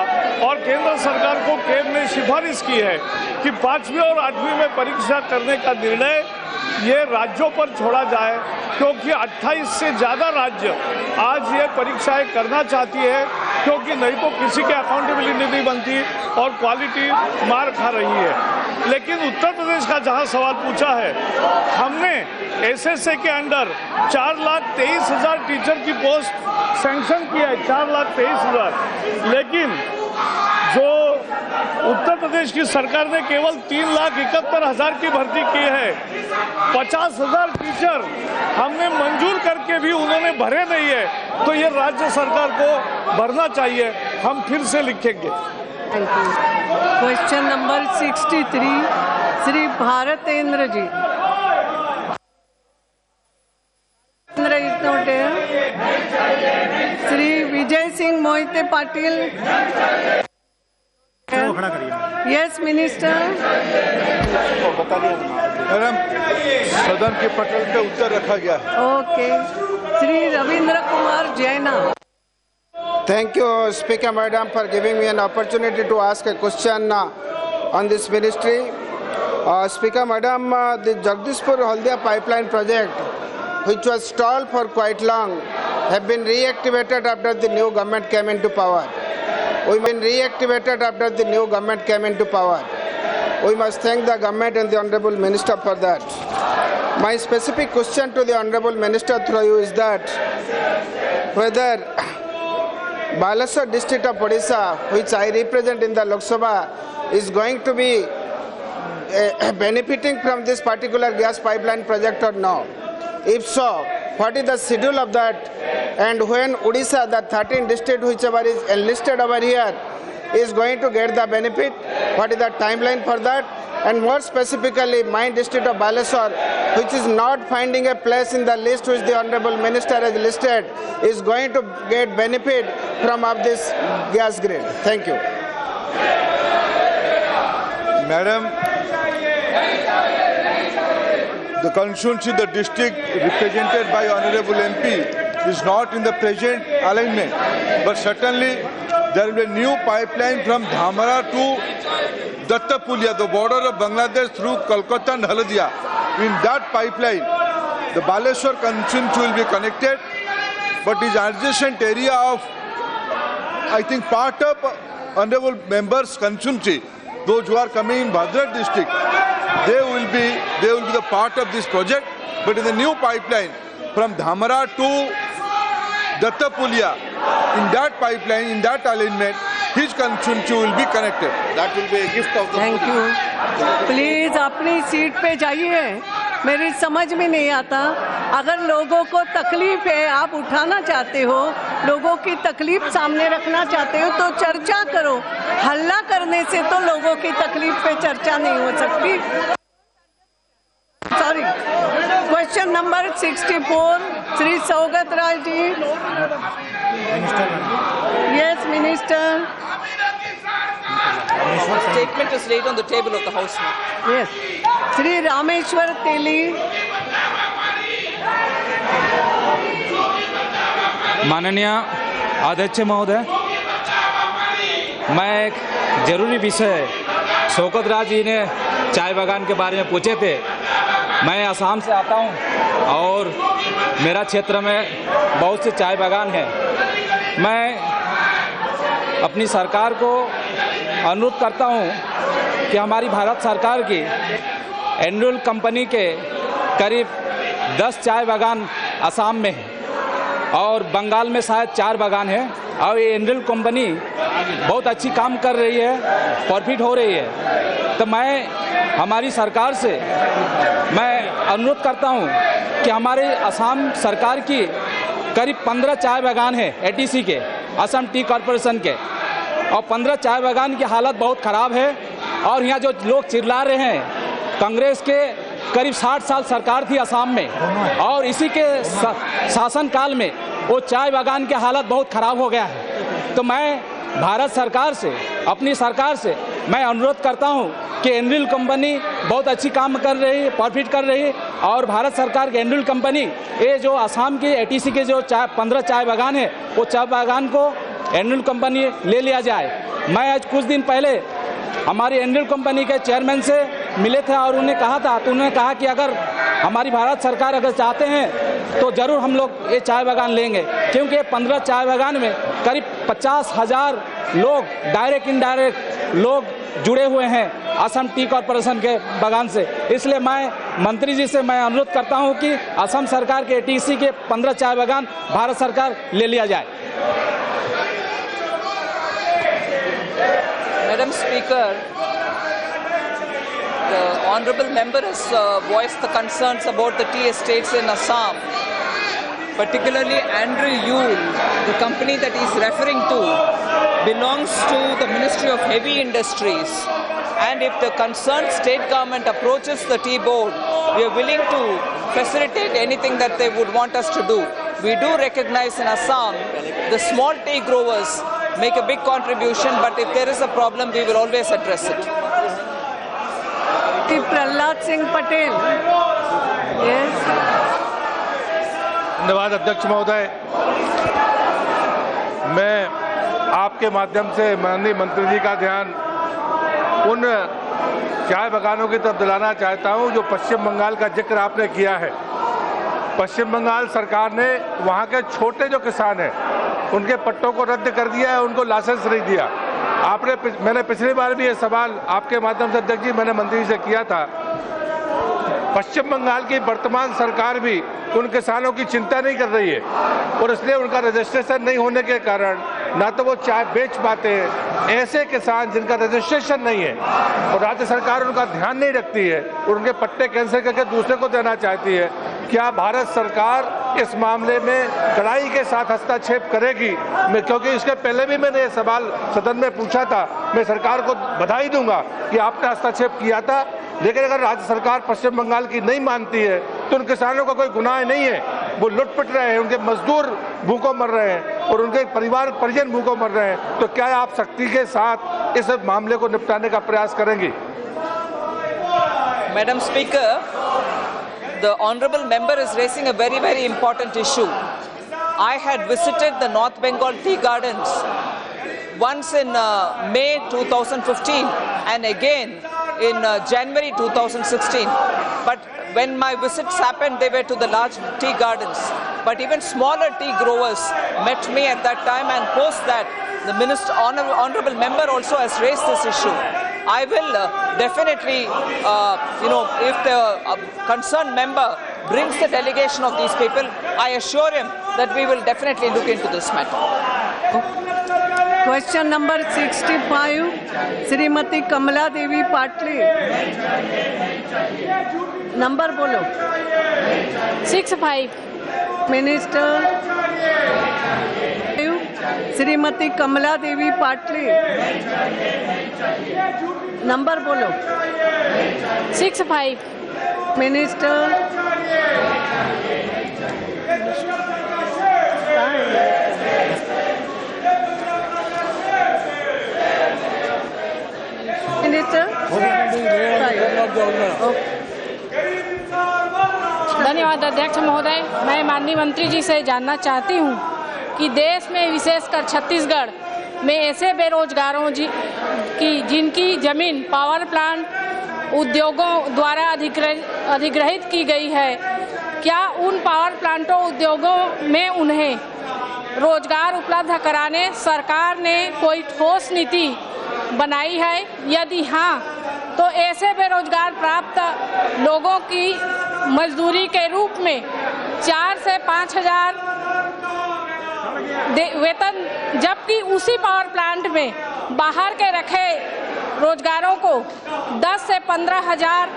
और केंद्र सरकार को केब ने सिफारिश की है कि 5वीं और 8वीं में परीक्षा करने का निर्णय ये राज्यों पर छोड़ा जाए, क्योंकि 28 से ज़्यादा राज्य आज ये परीक्षाएं करना चाहती है, क्योंकि नहीं तो किसी की अकाउंटेबिलिटी नहीं बनती और क्वालिटी मार खा रही है। लेकिन उत्तर प्रदेश का जहां सवाल पूछा है, हमने एसएसए के अंडर 4,23,000 टीचर की पोस्ट सैंक्शन किया है, 4,23,000, लेकिन जो उत्तर प्रदेश की सरकार ने केवल 3,71,000 की भर्ती की है। 50,000 टीचर हमने मंजूर करके भी उन्होंने भरे नहीं है, तो ये राज्य सरकार को भरना चाहिए। हम फिर से लिखेंगे। Question number 63 Shri Bharatendra ji. Shri Vijay Singh Mohite Patil. Yes minister. Madam, सदन के पटल पे उत्तर रखा गया है। ओके। श्री रविंद्र कुमार जैना। Thank you, Speaker Madam, for giving me an opportunity to ask a question on this ministry. Speaker Madam, the Jagdishpur-Haldia pipeline project, which was stalled for quite long, have been reactivated after the new government came into power. We must thank the government and the Honorable Minister for that. My specific question to the Honorable Minister through you is that whether Balasore district of Odisha, which I represent in the Lok Sabha, is going to be benefiting from this particular gas pipeline project or no. If so, what is the schedule of that, and when Odisha, the 13 district whichever is enlisted over here, is going to get the benefit, what is the timeline for that? And more specifically, my district of Balasore, which is not finding a place in the list which the Honorable Minister has listed, is going to get benefit from of this gas grid. Thank you. Madam, the constituency, the district represented by Honorable MP is not in the present alignment, but certainly there will be a new pipeline from Dhamara to Dattapulia, the border of Bangladesh, through Kolkata and Haldia. In that pipeline, the Balasore constituency will be connected, but is adjacent area of, I think, part of Honorable Members' constituency, those who are coming in Bhadra district, they will be the part of this project. But in the new pipeline from Dhamara to Dattapulia, in that pipeline, in that alignment, his constituency will be connected. That will be a gift of the Thank you. Please अपनी seat पे जाइए। मेरी समझ में नहीं आता, अगर लोगों को तकलीफ है, आप उठाना चाहते हो, लोगों की तकलीफ सामने रखना चाहते हो, तो चर्चा करो। हल्ला करने से तो लोगों की तकलीफ पे चर्चा नहीं हो सकती। Sorry. Question number 64 Shri Saugata Roy ji. Yes minister. Statement is laid on the table of the House now. Yes. Shri Rameshwar Teli. माननीय अध्यक्ष महोदय, मैं एक जरूरी विषय शौकत राज जी ने चाय बागान के बारे में पूछे थे। मैं असम से आता हूं और मेरा क्षेत्र में बहुत से चाय बागान हैं। मैं अपनी सरकार को अनुरोध करता हूं कि हमारी भारत सरकार की एनरल कंपनी के करीब 10 चाय बागान असम में है और बंगाल में शायद 4 बागान है, और ये एनरल कंपनी बहुत अच्छी काम कर रही है, प्रॉफिट हो रही है। तो मैं हमारी सरकार से मैं अनुरोध करता हूं कि हमारे असम सरकार की करीब 15 चाय बागान है एटीसी के, असम टी कॉरपोरेशन के, और 15 चाय बागान की हालत बहुत ख़राब है। और यहाँ जो लोग चिल्ला रहे हैं, कांग्रेस के करीब 60 साल सरकार थी असम में, और इसी के शासनकाल में वो चाय बागान की हालत बहुत ख़राब हो गया है। तो मैं भारत सरकार से, अपनी सरकार से मैं अनुरोध करता हूं कि एनरल कंपनी बहुत अच्छी काम कर रही है, प्रॉफिट कर रही है, और भारत सरकार की एंडुल कंपनी ये जो असम की एटीसी के जो 15 चाय बागान है वो चाय बागान को एंडुल कंपनी ले लिया जाए। मैं आज कुछ दिन पहले हमारी एंडुल कंपनी के चेयरमैन से मिले थे और उन्हें कहा था, तो उन्होंने कहा कि अगर हमारी भारत सरकार अगर चाहते हैं तो ज़रूर हम लोग ये चाय बागान लेंगे, क्योंकि 15 चाय बागान में करीब 50,000 लोग डायरेक्ट इनडायरेक्ट लोग जुड़े हुए हैं असम टी कॉरपोरेशन के बागान से। इसलिए मैं मंत्री जी से मैं अनुरोध करता हूं कि असम सरकार के एटीसी के 15 चाय बागान भारत सरकार ले लिया जाए। Madam Speaker, the honourable member has voiced the concerns about the tea estates in Assam, particularly Andrew Yule, the company that he is referring to, belongs to the Ministry of Heavy Industries. And if the concerned state government approaches the tea board, we are willing to facilitate anything that they would want us to do. We do recognize in Assam the small tea growers make a big contribution, but if there is a problem, we will always address it. Prahlad Singh Patel. Yes. धन्यवाद अध्यक्ष महोदय। मैं आपके माध्यम से माननीय मंत्री जी का ध्यान उन चाय बागानों की तरफ दिलाना चाहता हूं जो पश्चिम बंगाल का जिक्र आपने किया है। पश्चिम बंगाल सरकार ने वहां के छोटे जो किसान हैं उनके पट्टों को रद्द कर दिया है, उनको लाइसेंस नहीं दिया। मैंने पिछली बार भी ये सवाल आपके माध्यम से अध्यक्ष जी मैंने मंत्री जी से किया था। पश्चिम बंगाल की वर्तमान सरकार भी उन किसानों की चिंता नहीं कर रही है और इसलिए उनका रजिस्ट्रेशन नहीं होने के कारण ना तो वो चाय बेच पाते हैं। ऐसे किसान जिनका रजिस्ट्रेशन नहीं है और राज्य सरकार उनका ध्यान नहीं रखती है और उनके पट्टे कैंसिल करके दूसरे को देना चाहती है, क्या भारत सरकार इस मामले में कड़ाई के साथ हस्तक्षेप करेगी? क्योंकि इसके पहले भी मैंने ये सवाल सदन में पूछा था। मैं सरकार को बधाई दूंगा कि आपने हस्तक्षेप किया था, लेकिन अगर राज्य सरकार पश्चिम बंगाल की नहीं मानती है तो उन किसानों का कोई गुनाह नहीं है, वो लुट पिट रहे हैं, उनके मजदूर भूखों मर रहे हैं और उनके परिवार परिजन भूखों मर रहे हैं, तो क्या आप सख्ती के साथ इस मामले को निपटाने का प्रयास करेंगी? Madam Speaker, the honourable member is raising a very, very important issue. I had visited the North Bengal tea gardens once in May 2015 and again in January 2016. But when my visits happened, they were to the large tea gardens. But even smaller tea growers met me at that time, and post that, the minister, honourable member also has raised this issue. I will definitely, if the concerned member brings the delegation of these people, I assure him that we will definitely look into this matter. Question number 65, Shrimati कमला देवी पाटली। Number बोलो। 65। Minister. Shrimati कमला देवी पाटली। Number बोलो। 65। Minister. धन्यवाद अध्यक्ष महोदय। मैं माननीय मंत्री जी से जानना चाहती हूं कि देश में विशेषकर छत्तीसगढ़ में ऐसे बेरोजगारों की जिनकी जमीन पावर प्लांट उद्योगों द्वारा अधिग्रहित की गई है, क्या उन पावर प्लांटों उद्योगों में उन्हें रोजगार उपलब्ध कराने सरकार ने कोई ठोस नीति बनाई है? यदि हाँ, तो ऐसे बेरोजगार प्राप्त लोगों की मजदूरी के रूप में 4 से 5 हजार वेतन, जबकि उसी पावर प्लांट में बाहर के रखे रोजगारों को 10 से 15 हजार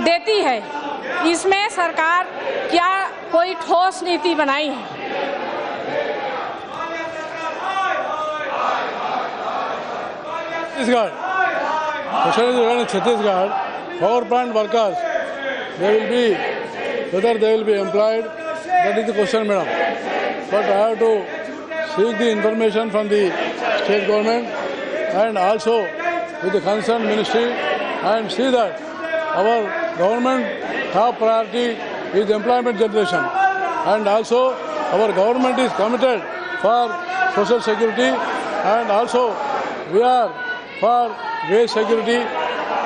देती है। इसमें सरकार क्या कोई ठोस नीति बनाई है? Chhattisgarh, question is regarding Chhattisgarh, power plant workers, whether they will be employed, that is the question, madam. But I have to seek the information from the state government and also with the concerned ministry and see that our government top priority is employment generation, and also our government is committed for social security, and also we are for wage security.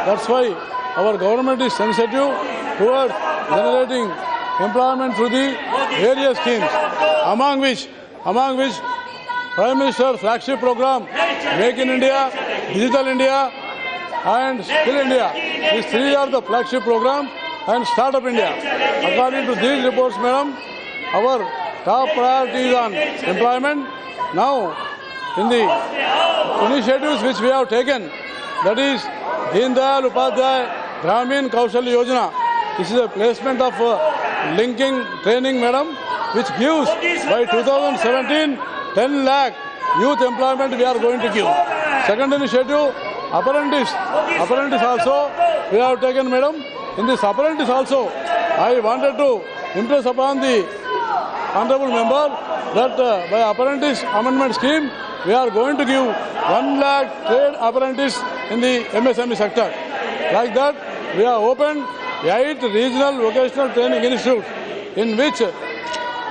That's why our government is sensitive towards generating employment through the various schemes, among which Prime Minister's flagship program, Make in India, Digital India, and Skill India. These three are the flagship program, and Startup India. According to these reports, madam, our top priority is on employment. Now, in the initiatives which we have taken, that is Deen Dayal Upadhyay Gramin Kaushal Yojana. This is a placement of linking training, madam, which gives by 2017 10 lakh youth employment we are going to give. Second initiative, apprentice also we have taken, madam. In this apprentice also, I wanted to impress upon the honorable member that by apprentice amendment scheme, we are going to give 1 lakh trade apprentice in the MSME sector. Like that, we have opened 8 regional vocational training institutes in which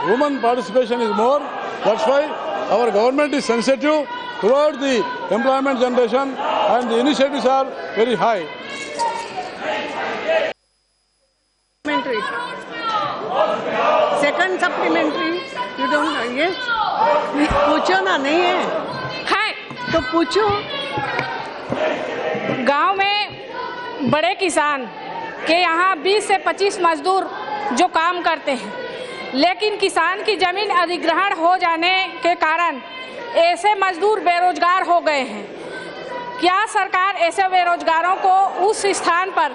women participation is more. That's why our government is sensitive towards the employment generation, and the initiatives are very high. Second supplementary you don't ये पूछो ना, नहीं है तो पूछो। गांव में बड़े किसान के यहाँ 20 से 25 मजदूर जो काम करते हैं, लेकिन किसान की जमीन अधिग्रहण हो जाने के कारण ऐसे मजदूर बेरोजगार हो गए हैं। क्या सरकार ऐसे बेरोजगारों को उस स्थान पर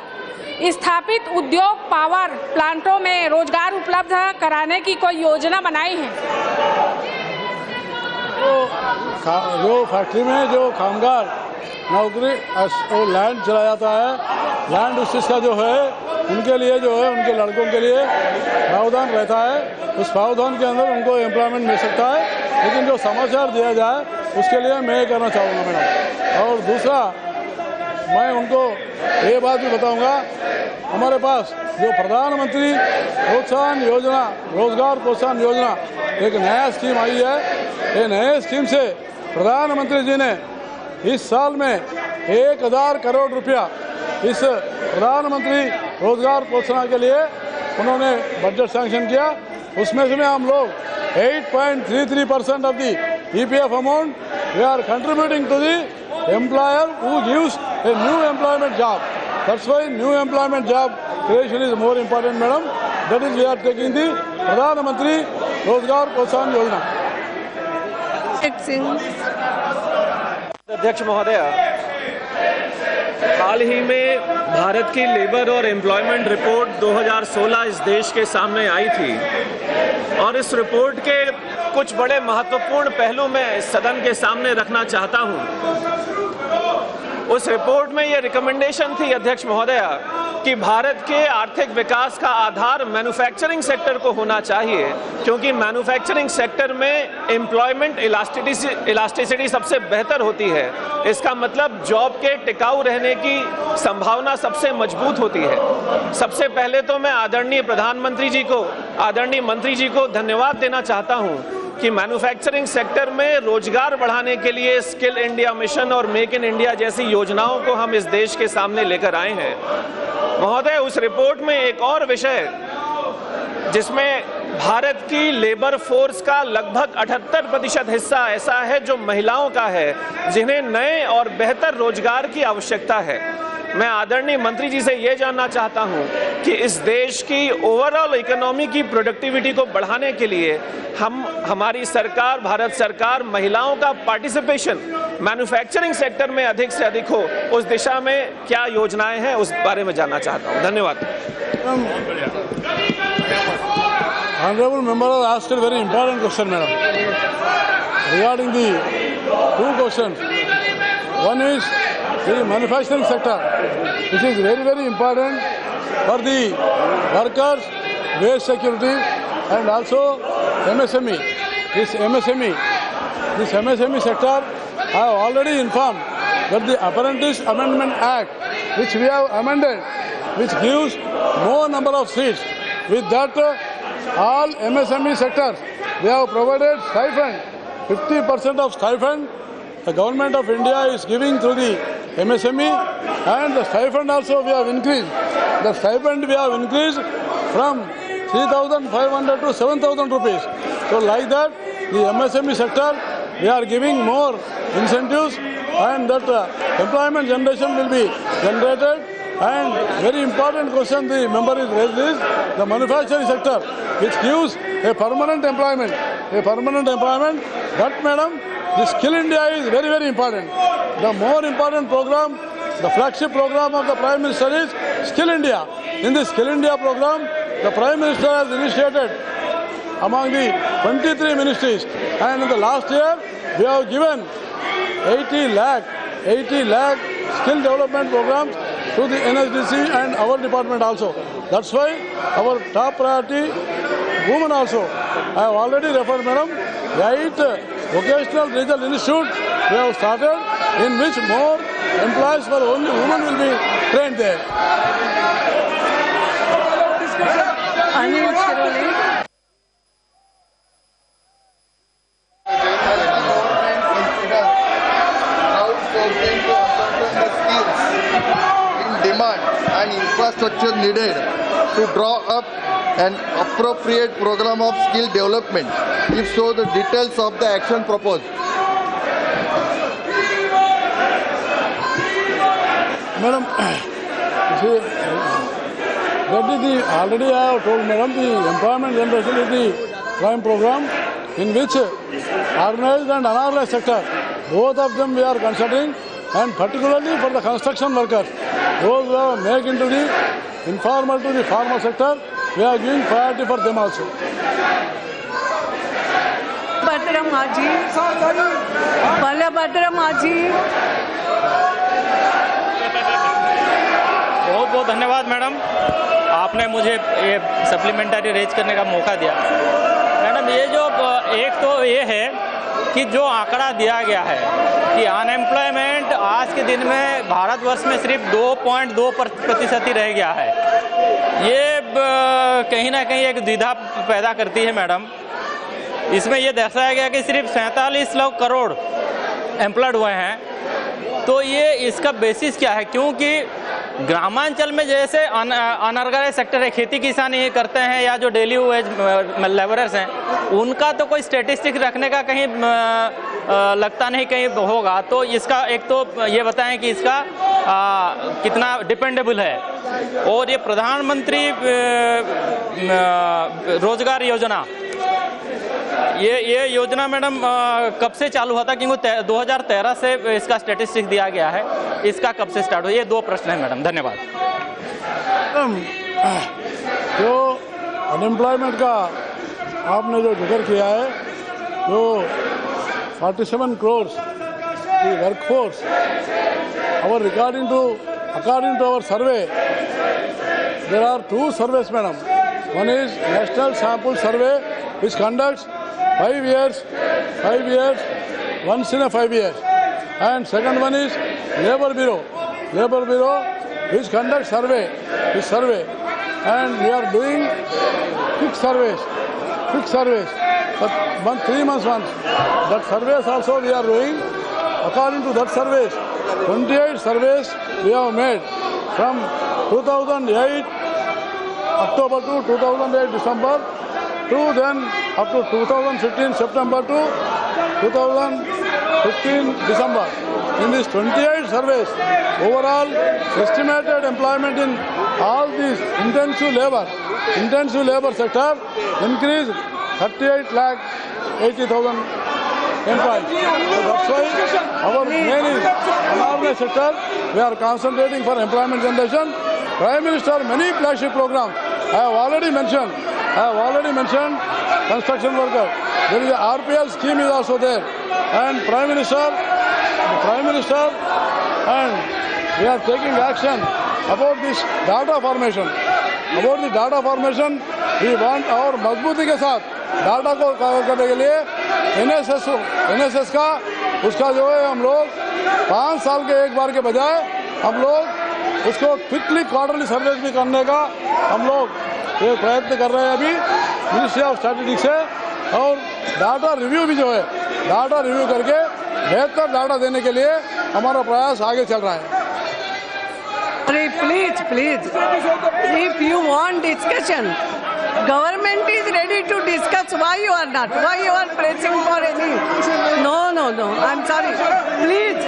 स्थापित उद्योग पावर प्लांटों में रोजगार उपलब्ध कराने की कोई योजना बनाई है? जो फैक्ट्री में जो कामगार नौकरी लैंड चला जाता है, लैंड उस का जो है उनके लिए जो है उनके लड़कों के लिए प्रावधान रहता है। उस प्रावधान के अंदर उनको एम्प्लॉयमेंट मिल सकता है, लेकिन जो समाचार दिया जाए उसके लिए मैं ये करना चाहूँगा मैडम। और दूसरा, मैं उनको ये बात भी बताऊंगा, हमारे पास जो प्रधानमंत्री प्रोत्साहन योजना, रोजगार प्रोत्साहन योजना, एक नया स्कीम आई है। ये नए स्कीम से प्रधानमंत्री जी ने इस साल में 1000 करोड़ रुपया इस प्रधानमंत्री रोजगार प्रोत्साहन के लिए उन्होंने बजट सैंक्शन किया। उसमें से हम लोग 8.33% of the EPF amount we are contributing to the employer who gives a new employment job. That's why new employment job creation is more important, madam. That is, we are taking the Pradhan Mantri Rozgar Protsahan Yojana. अध्यक्ष महोदय, हाल ही में भारत की labour और employment report 2016 इस देश के सामने आई थी, और इस रिपोर्ट के कुछ बड़े महत्वपूर्ण पहलू मैं सदन के सामने रखना चाहता हूं। उस रिपोर्ट में यह रिकमेंडेशन थी अध्यक्ष महोदय कि भारत के आर्थिक विकास का आधार मैन्युफैक्चरिंग सेक्टर को होना चाहिए, क्योंकि मैन्युफैक्चरिंग सेक्टर में एम्प्लॉयमेंट इलास्टिसिटी सबसे बेहतर होती है। इसका मतलब जॉब के टिकाऊ रहने की संभावना सबसे मजबूत होती है। सबसे पहले तो मैं आदरणीय प्रधानमंत्री जी को, आदरणीय मंत्री जी को धन्यवाद देना चाहता हूं कि मैन्युफैक्चरिंग सेक्टर में रोजगार बढ़ाने के लिए स्किल इंडिया मिशन और मेक इन इंडिया जैसी योजनाओं को हम इस देश के सामने लेकर आए हैं। महोदय, उस रिपोर्ट में एक और विषय जिसमें भारत की लेबर फोर्स का लगभग 78% हिस्सा ऐसा है जो महिलाओं का है, जिन्हें नए और बेहतर रोजगार की आवश्यकता है। मैं आदरणीय मंत्री जी से ये जानना चाहता हूं कि इस देश की ओवरऑल इकोनॉमी की प्रोडक्टिविटी को बढ़ाने के लिए हमारी सरकार, भारत सरकार, महिलाओं का पार्टिसिपेशन मैन्युफैक्चरिंग सेक्टर में अधिक से अधिक हो, उस दिशा में क्या योजनाएं हैं, उस बारे में जानना चाहता हूं। धन्यवाद। Honorable member has asked a very important question, madam. Regarding the two questions, one is the manufacturing sector, which is very, very important for the workers, wage security, and also MSME. This MSME sector, I have already informed that the Apprentice Amendment Act, which we have amended, which gives more number of seats. With that, all MSME sectors, we have provided stipend, 50% of stipend. The government of India is giving through the MSME, and the stipend also we have increased. The stipend we have increased from 3,500 to 7,000 rupees. So like that, the MSME sector, we are giving more incentives, and that employment generation will be generated. And very important question the member is raised is the manufacturing sector, which gives a permanent employment. But madam, the Skill India is very, very important. The more important program, the flagship program of the Prime Minister is Skill India. In this Skill India program, the Prime Minister has initiated among the 23 ministries, and in the last year we have given 80 lakh skill development programs to the NSDC and our department also. That's why our top priority, women also. I have already referred, madam, 8 vocational regional institutes we have started, in which more employees for only women will be trained there. Anil Shiroli. Demand and infrastructure needed to draw up an appropriate program of skill development. If so, the details of the action proposed. Madam, see, that is the, already I have told madam, the employment generation is the prime program in which organized and unorganized sector, both of them we are considering, and particularly for the construction workers, those who are make into the informal to the formal sector, we are giving priority for them also. Balabhadra माझी बहुत बहुत धन्यवाद madam, आपने मुझे ये supplementary raise करने का मौका दिया। मैडम, ये जो एक तो ये है कि जो आंकड़ा दिया गया है कि अनएम्प्लॉयमेंट आज के दिन में भारतवर्ष में सिर्फ 2.2% ही रह गया है। ये कहीं ना कहीं एक द्विधा पैदा करती है मैडम। इसमें ये दर्शाया गया कि सिर्फ 47 लाख करोड़ एम्प्लॉयड हुए हैं, तो ये इसका बेसिस क्या है? क्योंकि ग्रामांचल में जैसे अनऑर्गेनाइज सेक्टर है, खेती किसानी करते हैं या जो डेली वेज लेबरर्स हैं, उनका तो कोई स्टेटिस्टिक रखने का कहीं लगता नहीं कहीं होगा। तो इसका एक तो ये बताएं कि इसका कितना डिपेंडेबल है। और ये प्रधानमंत्री रोजगार योजना, ये योजना मैडम कब से चालू हुआ था? क्योंकि 2013 से इसका स्टैटिस्टिक्स दिया गया है, इसका कब से स्टार्ट हुआ? ये 2 प्रश्न है मैडम। धन्यवाद। जो अनएम्प्लॉयमेंट का आपने जो जिक्र किया है, जो 47 करोड़ की workforce, our according to our survey, there are 2 surveys, madam. One is National Sample Survey, which conducts 5 years, once in a 5 years. And second one is Labour Bureau, which conducts survey. And we are doing fixed surveys, but 3 months once. That surveys also we are doing. According to that surveys, 28 surveys we have made from 2008 October to 2008 December to then up to 2015 September to 2015 December. In these 28 surveys, overall estimated employment in all these intensive labor sector increased 38 lakh 80,000 employees. So that's why our main is unorganized sector. We are concentrating for employment generation. Prime Minister many flagship programs. I have already mentioned construction worker. There is a RPL scheme is also there, and Prime Minister, and we are taking action about this data formation. About the data formation, we want our मजबूती के साथ data को cover करने के लिए NSS का उसका जो है हम लोग 5 साल के एक बार के बजाय हम लोग उसको क्विकली क्वार्टरली सर्वेस भी करने का हम लोग ये प्रयत्न कर रहे हैं अभी मिनिस्ट्री ऑफ स्टैटिस्टिक्स से, और डाटा रिव्यू भी जो है डाटा रिव्यू करके बेहतर डाटा देने के लिए हमारा प्रयास आगे चल रहा है। Please, if you want discussion, government is ready to discuss. Why you are not? Why you are pressing for any? No. I'm sorry. Please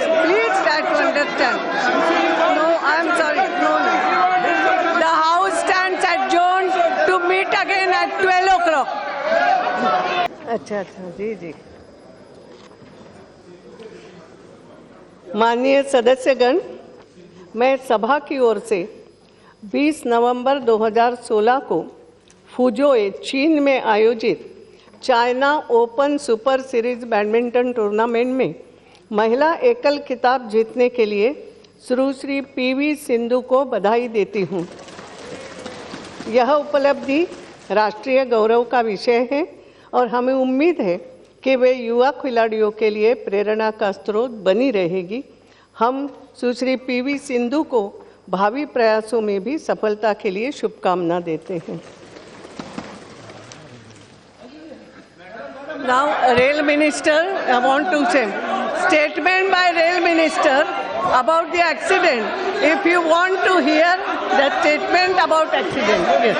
try to understand. No, I'm sorry. No. The house stands adjourned to meet again at 12 o'clock. अच्छा, जी। माननीय सदस्यगण, मैं सभा की ओर से 20 नवंबर 2016 को फुजोए, चीन में आयोजित China open super series badminton tournament में महिला एकल खिताब जीतने के लिए सुश्री PV सिंधु को बधाई देती हूं। यह उपलब्धि राष्ट्रीय गौरव का विषय है और हमें उम्मीद है कि वे युवा खिलाड़ियों के लिए प्रेरणा का स्रोत बनी रहेगी। हम सुश्री PV सिंधु को भावी प्रयासों में भी सफलता के लिए शुभकामना देते हैं। Now, Rail Minister, I want to say statement by Rail Minister about the accident. If you want to hear the statement about accident, yes.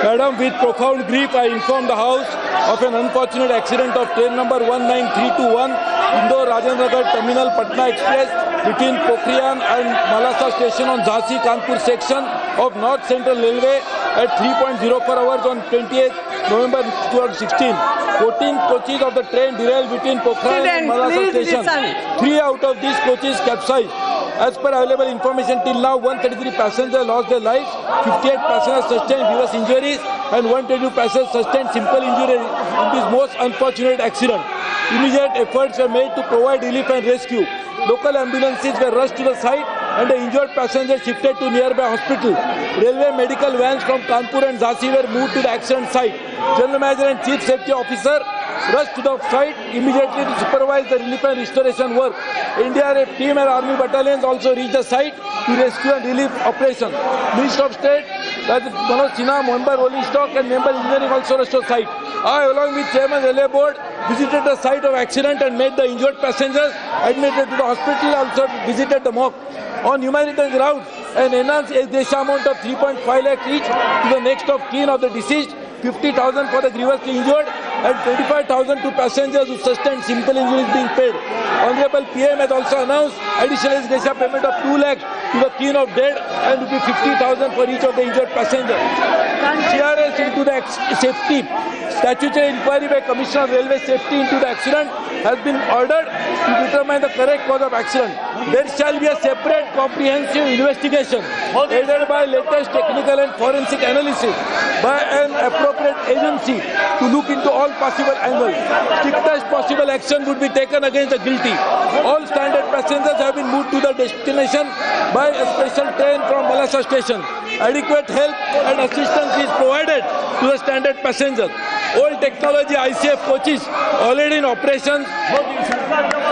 Madam, with profound grief, I inform the House of an unfortunate accident of train number 19321, Indore-Rajendragarh Terminal Patna Express between Pokhriyan and Malasa station on Jhansi-Kanpur section of North Central Railway at 3.04 hours on 28th November 2016. 14 coaches of the train derailed between Pokhriyan and Malasa station. 3 out of these coaches capsized. As per available information, till now 133 passengers lost their lives, 58 passengers sustained serious injuries, and 122 passengers sustained simple injuries in this most unfortunate accident. Immediate efforts were made to provide relief and rescue. Local ambulances were rushed to the site and the injured passengers shifted to nearby hospital. Railway medical vans from Kanpur and Jhansi were moved to the accident site. General Manager and Chief Safety Officer rushed to the site immediately to supervise the relief and restoration work. NDRF team and Army battalions also reached the site to rescue and relief operations. Minister of State, that is Manoj Sinha, member rolling stock and member engineering also rushed to the site. I, along with Chairman Railway Board, visited the site of accident and made the injured passengers admitted to the hospital, also visited the morgue. On humanitarian grounds, an enhanced Desha amount of 3.5 lakh each to the next of kin of the deceased, 50,000 for the grievously injured and 25,000 to passengers who sustained simple injuries being paid. Honorable PM has also announced additional Desha payment of 2 lakhs to the kin of dead and will be 50,000 for each of the injured passengers. CRS into the safety. Statutory inquiry by Commissioner of Railway Safety into the accident has been ordered to determine the correct cause of accident. There shall be a separate comprehensive investigation aided by latest technical and forensic analysis by an appropriate agency to look into all possible angles. Strictest possible action would be taken against the guilty. All standard passengers have been moved to the destination by a special train from Malasa station. Adequate help and assistance is provided to the standard passengers. Old technology ICF coaches already in operations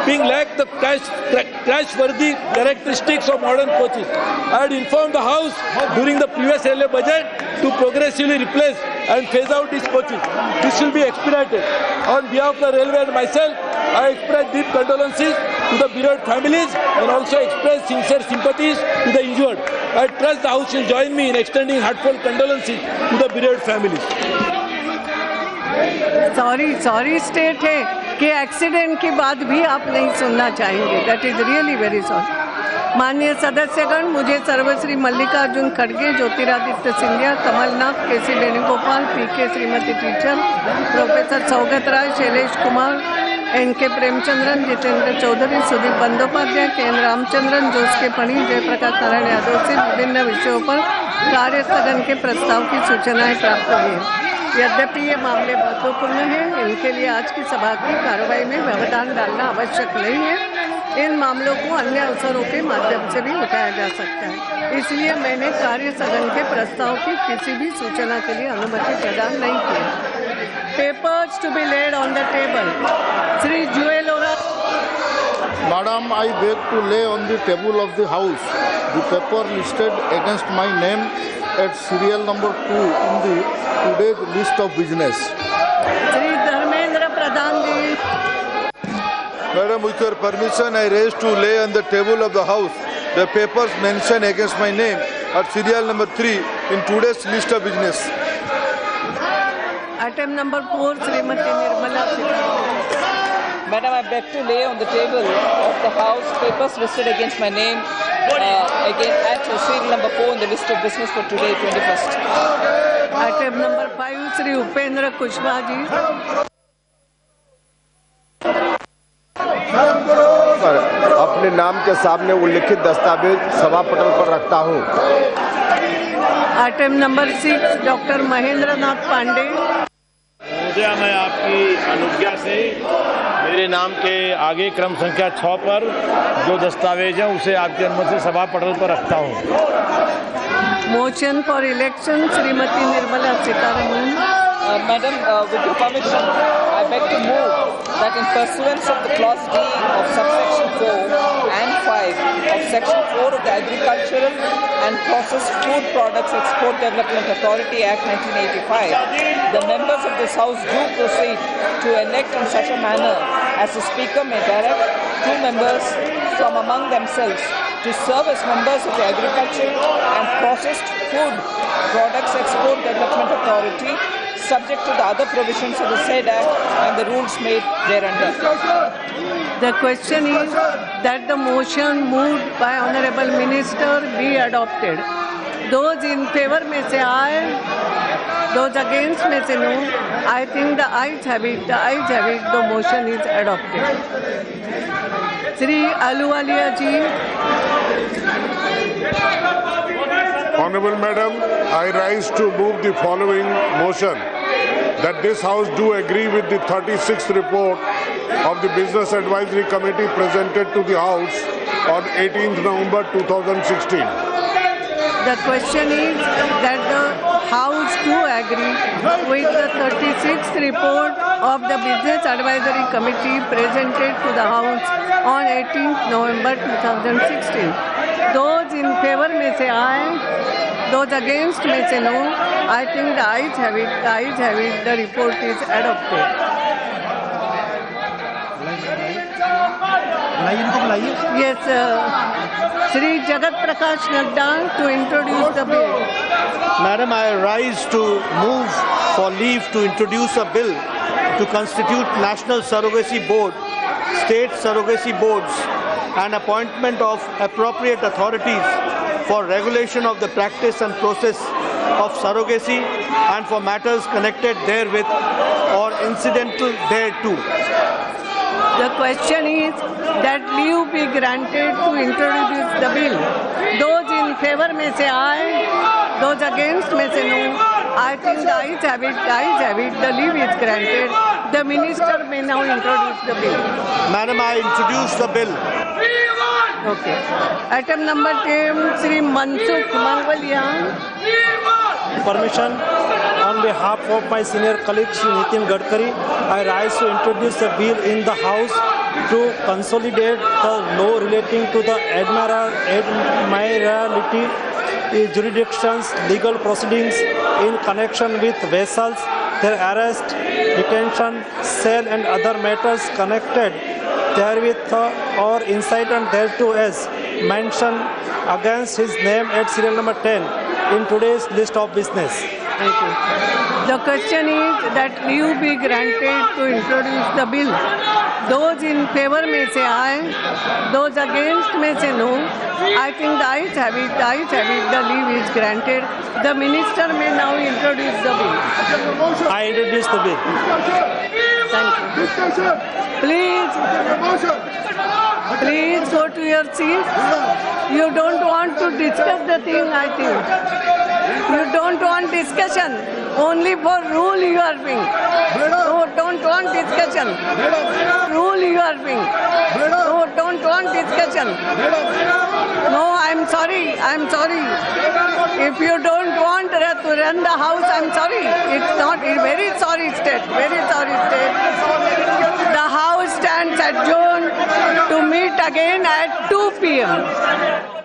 being lack the crash-worthy characteristics of modern coaches. I had informed the House during the previous railway budget to progressively replace and phase out these coaches. This will be expedited. On behalf of the railway and myself, I express deep condolences to the bereaved families and also express sincere sympathies to the injured. I trust the House will join me in extending heartfelt condolences to the bereaved families. Sorry state है कि accident की बात भी आप नहीं सुनना चाहेंगे। That is really very sorry. माननीय सदस्यगण, मुझे सर्वश्री मल्लिकार्जुन खड़गे, Jyotiraditya Scindia, Kamalnath, KC Venugopal, PK Shrimati teacher, professor Saugata Roy, Shailesh Kumar, NK Premachandran, Jitendra Chaudhary, Sudip Bandyopadhyay, KN Ramachandran, Jose K फणी, जयप्रकाश नारायण यादव से विभिन्न विषयों पर कार्य स्थगन के प्रस्ताव की सूचनाएं प्राप्त हुई हैं। यद्यपि ये मामले महत्वपूर्ण हैं, इनके लिए आज की सभा की कार्रवाई में व्यवधान डालना आवश्यक नहीं है। इन मामलों को अन्य अवसरों के माध्यम से भी उठाया जा सकता है। इसलिए मैंने कार्य स्थगन के प्रस्ताव की किसी भी सूचना के लिए अनुमति प्रदान नहीं की। Papers to be laid on the table. Shri Jual Oram Madam, I beg to lay on the table of the House the paper listed against my name at serial number 2 in the today's list of business. Shri Dharmendra Pradhan ji. Madam, with your permission, I raise to lay on the table of the House the papers mentioned against my name at serial number 3 in today's list of business. Item number 4, Srimati Nirmala Sitharaman. Madam, I beg to lay on the table of the House papers listed against my name again at serial number 4 in the list of business for today, 21st. Item number 5, Sri Upendra Kushwaha ji. अपने नाम के सामने उल्लिखित दस्तावेज सभा पटल पर रखता हूं। Item number 6, doctor Mahendra Nath Pandey. महोदया, मैं आपकी अनुज्ञा से मेरे नाम के आगे क्रम संख्या 6 पर जो दस्तावेज है उसे आपकी अनुमति से सभा पटल पर रखता हूं। Motion for election Shrimati Nirmala Sitharaman. Madam, with your permission, I beg to move that in pursuance of the clause D of subsection 4 and 5 of section 4 of the Agricultural and Processed Food Products Export Development Authority Act 1985, the members of this House do proceed to elect in such a manner as the Speaker may direct 2 members from among themselves to serve as members of the Agricultural and Processed Food Products Export Development Authority, subject to the other provisions of the said Act and the rules made thereunder. The question is that the motion moved by Honorable Minister be adopted. Those in favor may say aye, those against may say no. I think the ayes have it, the motion is adopted. Shri Ahluwalia ji. Honorable Madam, I rise to move the following motion, that this House do agree with the 36th report of the Business Advisory Committee presented to the House on 18th November 2016. The question is that the House do agree with the 36th report of the Business Advisory Committee presented to the House on 18th November 2016. Those in favor may say aye, those against may say no. I think the ayes have it, the report is adopted. Yes, Shri Jagat Prakash Nadda to introduce the bill. Madam, I rise to move for leave to introduce a bill to constitute National Surrogacy Board, State Surrogacy Boards, and appointment of appropriate authorities for regulation of the practice and process of surrogacy and for matters connected therewith or incidental thereto. The question is that leave be granted to introduce the bill. Those in favor may say aye, those against may say no. I think the ayes have it, the leave is granted. The minister may now introduce the bill. Madam, I introduce the bill. Okay. Item number 10, Shri Mansukh Mangalia. Permission, on behalf of my senior colleague Shri Nitin Gadkari, I rise to introduce a bill in the House to consolidate the law relating to the admiralty jurisdictions, legal proceedings in connection with vessels, their arrest, detention, sale and other matters connected therewith or incitement thereto as mentioned against his name at serial number 10 in today's list of business. Thank you. The question is that leave be granted to introduce the bill. Those in favor may say aye, those against may say no. I think the ayes have it, the leave is granted. The minister may now introduce the bill. I introduce the bill. Thank you. Please go to your seat. You don't want to discuss the thing, I think. You don't want discussion. Only for rule you are being. No, don't want discussion. Rule you are being. No, don't want discussion. No, I'm sorry. If you don't want to run the House, I'm sorry. It's not, very sorry state. The House stands adjourned to meet again at 2 p.m.